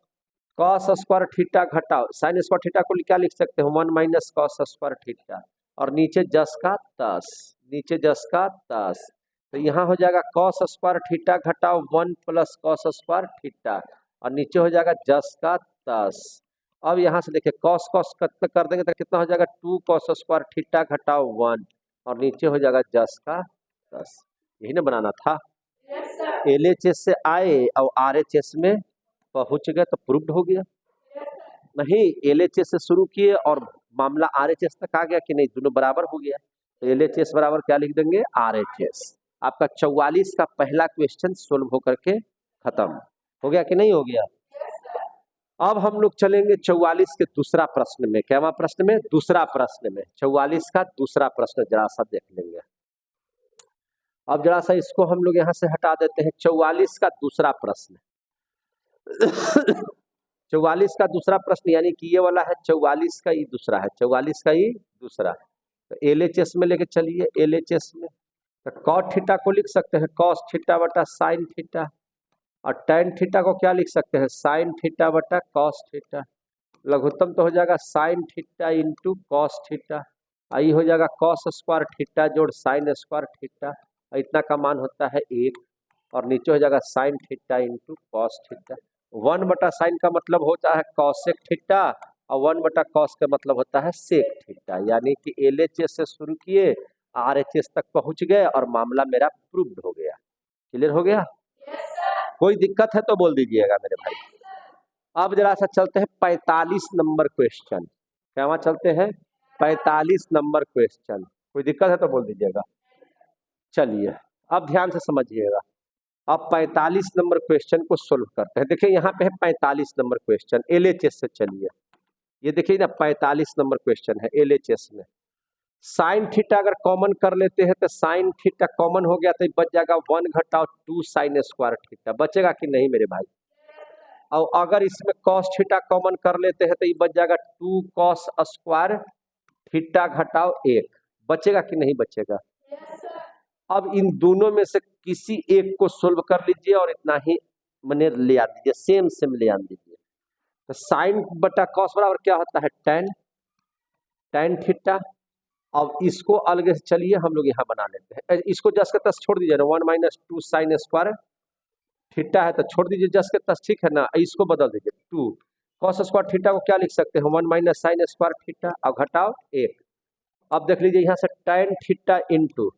कॉस स्क्वायर थीटा घटाओ साइन स्क्वायर थीटा को क्या लिख सकते हैं? 1 माइनस कॉस स्क्वायर थीटा और नीचे जस का तस, नीचे जस का तस। तो यहाँ हो जाएगा कॉस स्क्वायर थीटा घटाओ 1 प्लस कॉस स्क्वायर थीटा और नीचे हो जाएगा जस का तस। अब यहाँ से देखिए कॉस कॉस कर देंगे तो कितना हो जाएगा? 2 कॉस स्क्वायर थीटा घटाओ 1 और नीचे हो जाएगा जस का तस। यही ना बनाना था। LHS से आए और RHS में पहुंच गए तो प्रूव्ड हो गया। नहीं, LHS से शुरू किए और मामला RHS तक आ गया कि नहीं? दोनों बराबर हो गया। तो LHS बराबर क्या लिख देंगे? RHS। आपका 44 का पहला क्वेश्चन सोल्व होकर के खत्म हो गया कि नहीं हो गया? अब हम लोग चलेंगे 44 के दूसरा प्रश्न में। क्या प्रश्न में? दूसरा प्रश्न में 44 का दूसरा प्रश्न जरा सा देख लेंगे। अब जरा सा इसको हम लोग यहाँ से हटा देते हैं। 44 का दूसरा प्रश्न 44 का दूसरा प्रश्न यानी कि ये वाला है 44 का, ये दूसरा है 44 का, ये दूसरा। तो LHS में लेके चलिए। LHS में तो कॉट थीटा को लिख सकते हैं कॉस थीटा बटा साइन थीटा, और टेन थीटा को क्या लिख सकते हैं साइन थीटा बटा कॉस थीटा। लघुत्तम तो हो जाएगा sine theta into cos theta, आई हो जाएगा कॉस स्क्वायर थीटा जोड़ साइन स्क्वायर थीटा, इतना का मान होता है 1, और नीचे हो जाएगा sine theta into cos theta. 1/साइन का मतलब होता है कॉसेक थीटा, और 1/कॉस का मतलब होता है सेक थीटा। यानी कि LHS से शुरू किए RHS तक पहुंच गए और मामला मेरा प्रूव्ड हो गया। क्लियर हो गया? कोई दिक्कत है तो बोल दीजिएगा मेरे भाई। अब जरा सा चलते हैं 45 नंबर क्वेश्चन। क्या वहां चलते हैं 45 नंबर क्वेश्चन। कोई दिक्कत है तो बोल दीजिएगा। चलिए अब ध्यान से समझिएगा। अब 45 नंबर क्वेश्चन को सोल्व करते हैं। देखिए यहाँ पे है 45 नंबर क्वेश्चन LHS से। चलिए ये देखिए ना 45 नंबर क्वेश्चन है LHS में। साइन थीटा अगर कॉमन कर लेते हैं तो साइन थीटा कॉमन हो गया तो बच जाएगा 1 घटाओ 2 साइन स्क्वायर थीटा। बचेगा कि नहीं मेरे भाई? और अगर इसमें कॉस थीटा कॉमन कर लेते हैं तो ये बच जाएगा 2 कॉस स्क्वायर थीटा घटाओ 1। बचेगा कि नहीं बचेगा? अब इन दोनों में से किसी एक को सोल्व कर लीजिए और इतना ही मैंने ले आ दीजिए, सेम सेम ले आ दीजिए। तो साइन बटा कॉस बराबर क्या होता है टेन थीटा। अब इसको अलग से चलिए हम लोग यहाँ बना लेते हैं। इसको जस के तस छोड़ दीजिए ना, 1 - 2 साइन स्क्वायर थीटा है तो छोड़ दीजिए जस के तस, ठीक है ना। इसको बदल दीजिए 2 कॉस स्क्वायर थीटा को क्या लिख सकते हैं 1 - साइन स्क्वायर थीटा, और घटाओ 1। अब देख लीजिए यहाँ से टेन थीटा इंटू,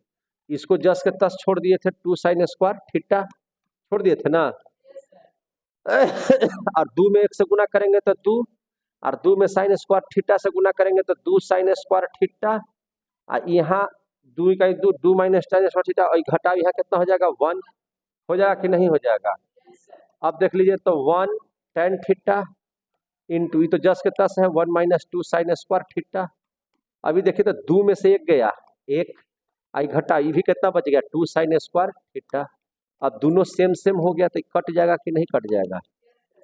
इसको जस के तस छोड़ दिए थे 2 साइन स्क्वायर थीटा, छोड़ दिए थे ना। और 2 में 1 से गुना करेंगे तो 2, और 2 में साइन स्क्वायर थीटा से गुना करेंगे तो 2 साइन स्क्वायर थीटा, और यहाँ 2 का 2 2 माइनस साइन स्क्वायर थीटा, और घटाओ यहाँ कितना हो जाएगा 1। हो जाएगा कि नहीं हो जाएगा? अब देख लीजिए तो 1 टेन थीटा इंटू, ये तो जस के तस है 1 - 2 साइन स्क्वायर थीटा। अभी देखिए तो 2 में से 1 गया 1, आई घटा ये भी कितना बच गया 2 साइन स्क्वायर थीटा। अब दोनों सेम सेम हो गया तो कट जाएगा कि नहीं कट जाएगा?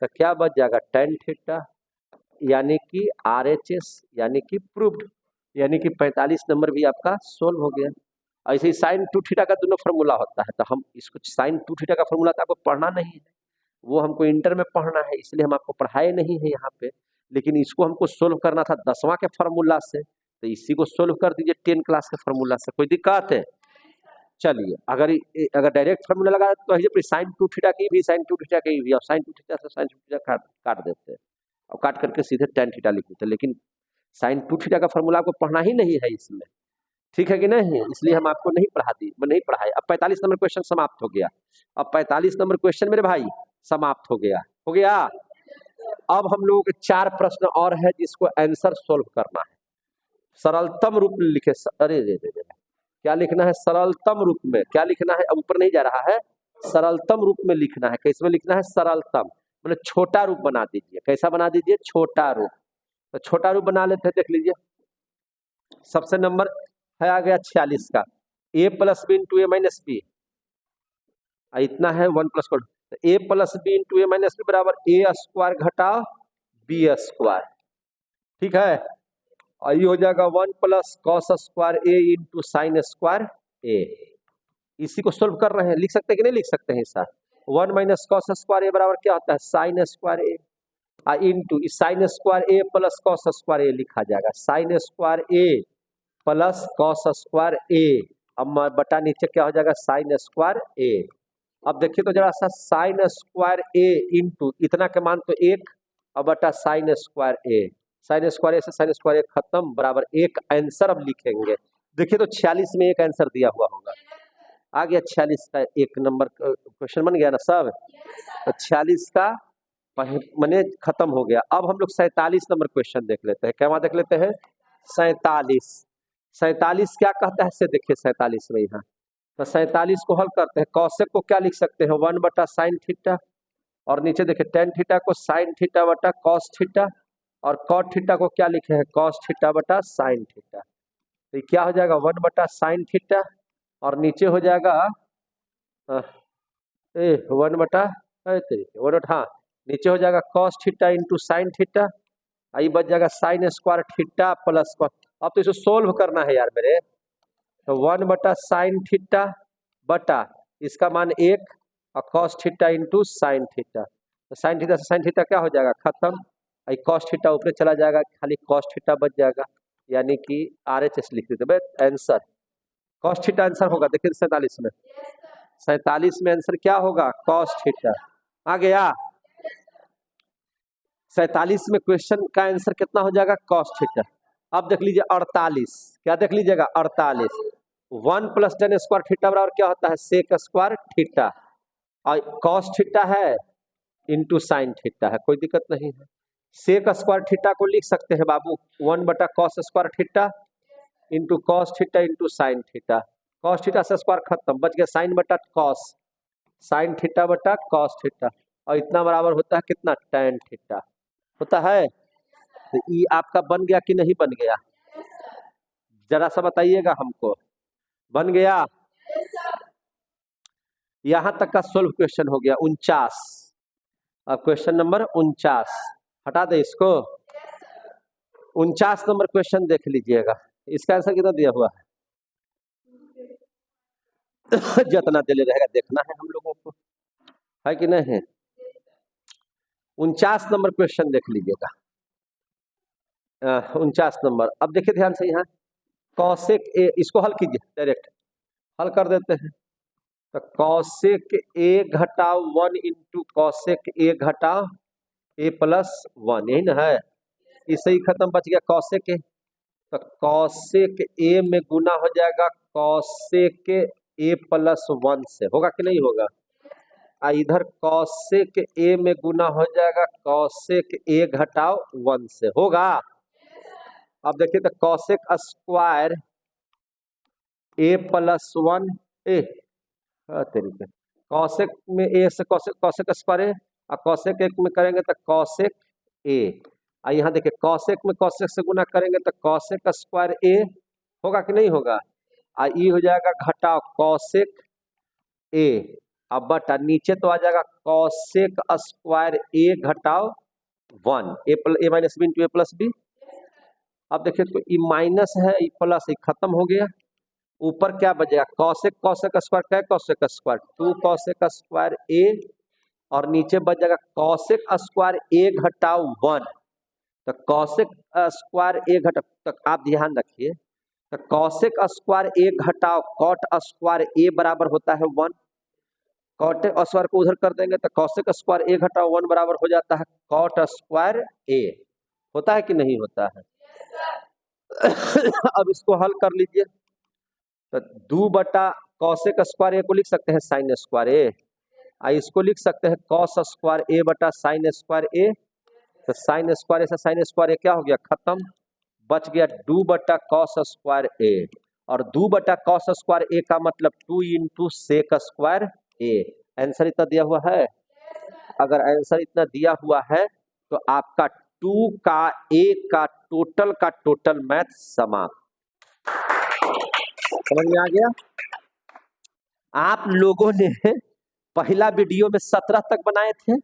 तो क्या बच जाएगा टेन थीटा, यानी कि RHS, यानी कि प्रूव्ड, यानी कि 45 नंबर भी आपका सोल्व हो गया। ऐसे ही साइन 2 थीटा का दोनों फार्मूला होता है, तो हम इसको साइन 2 थीटा का फार्मूला तो आपको पढ़ना नहीं है, वो हमको इंटर में पढ़ना है, इसलिए हम आपको पढ़ाए नहीं है यहाँ पे। लेकिन इसको हमको सोल्व करना था 10वां के फार्मूला से, तो इसी को सोल्व कर दीजिए 10 क्लास के फार्मूला से। कोई दिक्कत है? चलिए अगर डायरेक्ट फार्मूला लगा तो साइन 2 थीटा की भी, साइन 2 थीटा की भी, और साइन 2 थीटा से साइन 2 थीटा काट देते हैं और काट करके सीधे टेन थीटा लिख देते हैं। लेकिन साइन 2 थीटा का फार्मूला आपको पढ़ना ही नहीं है इसमें, ठीक है कि नहीं? इसलिए हम आपको नहीं पढ़ाए। अब 45 नंबर क्वेश्चन समाप्त हो गया। अब 45 नंबर क्वेश्चन मेरे भाई समाप्त हो गया। अब हम लोगों के 4 प्रश्न और है जिसको आंसर सोल्व करना है। सरलतम रूप में लिखे, अरे क्या लिखना है सरलतम रूप में, क्या लिखना है? अब ऊपर नहीं जा रहा है, सरलतम रूप में लिखना है। कैसे में लिखना है? सरलतम मतलब छोटा रूप बना दीजिए। कैसा बना दीजिए? छोटा रूप। तो छोटा रूप बना लेते हैं, देख लीजिए। सबसे नंबर है आ गया 46 का, a + b × a - b, इतना है 1 + a + b × a - b बराबर a² घटाओ b²। ठीक है, और ये हो जाएगा 1 + cos² a × sin² a। इसी को सोल्व कर रहे हैं, लिख सकते हैं कि नहीं लिख सकते हैं सर? 1 - cos² a बराबर क्या होता है sin² a, into sin² a + cos² a लिखा जाएगा। sin² a + cos² a, अब बटा नीचे क्या हो जाएगा sin² a। अब देखिए तो जरा सा sin² a इंटू इतना के मान तो 1, अब बटा sin² a, sin² a से sin² a खत्म बराबर 1 आंसर अब लिखेंगे। देखिए तो 46 में एक आंसर दिया हुआ होगा, आ गया 46 का 1 नंबर क्वेश्चन बन गया ना सब। तो 46 का मैंने खत्म हो गया। अब हम लोग 47 नंबर क्वेश्चन देख लेते हैं। क्या देख लेते हैं? 47 क्या कहता है से देखिए 47 में यहाँ। तो 47 को हल करते हैं। कौशिक को क्या लिख सकते हैं 1/sin थीटा, और नीचे देखिए टेन थीटा को sin थीटा बटा cos थीटा, और cot थीटा को क्या लिखे हैं cos थीटा बटा sin थीटा। तो क्या हो जाएगा 1/sin थीटा, और नीचे हो जाएगा 1/, हाँ नीचे हो जाएगा cos theta into sin theta, आई बच जाएगा sin² थीटा प्लस cos। अब तो इसे सोल्व करना है यार मेरे, तो 1/sin θ बटा इसका मान 1 और cos θ इंटू sin θ। तो sin θ से sin θ क्या हो जाएगा, खत्म। cos θ ऊपर चला जाएगा, खाली cos θ बच जाएगा, यानी कि RHS लिख देते हैं आंसर। cos θ आंसर होगा, देखिए 47 में, 47 में आंसर क्या होगा, cos θ। आ गया 47 में क्वेश्चन का आंसर कितना हो जाएगा, cos θ। अब देख लीजिए 48, क्या देख लीजिएगा 48, 1 + tan स्क्वायर थीटा बराबर क्या होता है, sec स्क्वायर थीटा, और cos θ है इंटू sin θ है, कोई दिक्कत नहीं है। sec स्क्वायर थीटा को लिख सकते हैं बाबू 1/cos square theta into cos θ into sin θ। cos θ से स्क्वायर खत्म, बच गया sin/cos, sin θ/cos θ, और इतना बराबर होता है कितना, tan θ होता है। तो ये आपका बन गया कि नहीं बन गया, जरा सा बताइएगा हमको, बन गया। यहां तक का सोल्व क्वेश्चन हो गया 49। अब क्वेश्चन नंबर 49 हटा दे इसको। 49 नंबर क्वेश्चन देख लीजिएगा, इसका आंसर कितना दिया हुआ है जितना दिले रहेगा देखना है हम लोगों को, है कि नहीं। 49 नंबर क्वेश्चन देख लीजिएगा, 49 नंबर। अब देखिए ध्यान से, यहाँ कॉसेक ए, इसको हल कीजिए, डायरेक्ट हल कर देते हैं। तो कॉसेक ए घटाओ 1 इंटू कॉसेक ए घटाओ ए प्लस 1, यही ना है, इससे ही खत्म, बच गया कॉसेक ए। तो कॉसेक ए में गुना हो जाएगा कॉसेक ए प्लस 1 से, होगा कि नहीं होगा। इधर कॉसेक ए में गुना हो जाएगा कॉसेक ए घटाओ 1 से, होगा। अब देखिए तो कॉसेक स्क्वायर ए प्लस 1 ए, तरीके कॉसेक में ए से कॉसेक, कॉसेक स्क्वायर ए, और कॉसेक एक में करेंगे तो कॉसेक ए, और यहाँ देखिए कॉसेक में कॉसेक से गुना करेंगे तो कॉसेक स्क्वायर ए, होगा कि नहीं होगा। ये हो जाएगा घटाओ कॉसेक ए, अब बटा नीचे तो आ जाएगा कॉसेक स्क्वायर ए घटाओ 1, ए minus b into a plus B. अब देखिए तो ये माइनस है, ये प्लस, ये खत्म हो गया। ऊपर क्या बचेगा, कॉसेक कॉसेक स्क्वायर, क्या है कॉसेक स्क्वायर 2 कॉसेक स्क्वायर ए, और नीचे बच जाएगा कॉसेक स्क्वायर ए घटाओ 1। तो कॉसेक स्क्वायर ए घटाओ, तो आप ध्यान रखिए, तो कॉसेक स्क्वायर ए घटाओ कॉट स्क्वायर ए बराबर होता है 1। कॉट स्क्वायर को उधर कर देंगे तो कॉसेक स्क्वायर ए घटाओ 1 बराबर हो जाता है कॉट स्क्वायर ए, होता है कि नहीं होता है। अब इसको हल कर लीजिए, तो 2 कॉसेक स्क्वायर ए को लिख सकते हैं साइन स्क्वायर ए, इसको लिख सकते हैं कॉस स्क्वायर ए बटा साइन स्क्वायर ए। तो साइन स्क्वायर ए से साइन स्क्वायर ए क्या हो गया, खत्म, बच गया 2 कॉस स्क्वायर ए, और 2 कॉस स्क्वायर ए का मतलब 2 इंटू सेक स्क्वायर ए। आंसर इतना दिया हुआ है। अगर आंसर इतना दिया हुआ है तो आपका 2 का ए का टोटल मैथ समाप्त। समझ में आ गया। आप लोगों ने पहला वीडियो में 17 तक बनाए थे,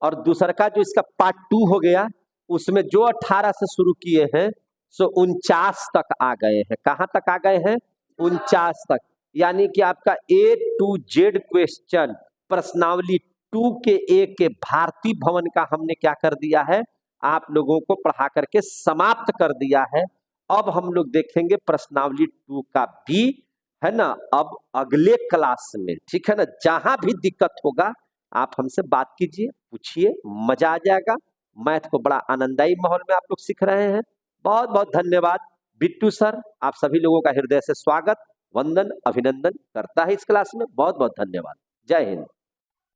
और दूसरा का जो इसका पार्ट 2 हो गया उसमें जो 18 से शुरू किए हैं सो 49 तक आ गए हैं। कहां तक आ गए हैं, 49 तक। यानी कि आपका A to Z क्वेश्चन प्रश्नावली 2 के A के भारती भवन का हमने क्या कर दिया है, आप लोगों को पढ़ा करके समाप्त कर दिया है। अब हम लोग देखेंगे प्रश्नावली 2 का B, है ना, अब अगले क्लास में, ठीक है ना। जहां भी दिक्कत होगा आप हमसे बात कीजिए, पूछिए, मजा आ जाएगा। मैथ को बड़ा आनंददायी माहौल में आप लोग सीख रहे हैं। बहुत बहुत धन्यवाद बिट्टू सर, आप सभी लोगों का हृदय से स्वागत, वंदन, अभिनंदन करता है इस क्लास में। बहुत बहुत धन्यवाद। जय हिंद।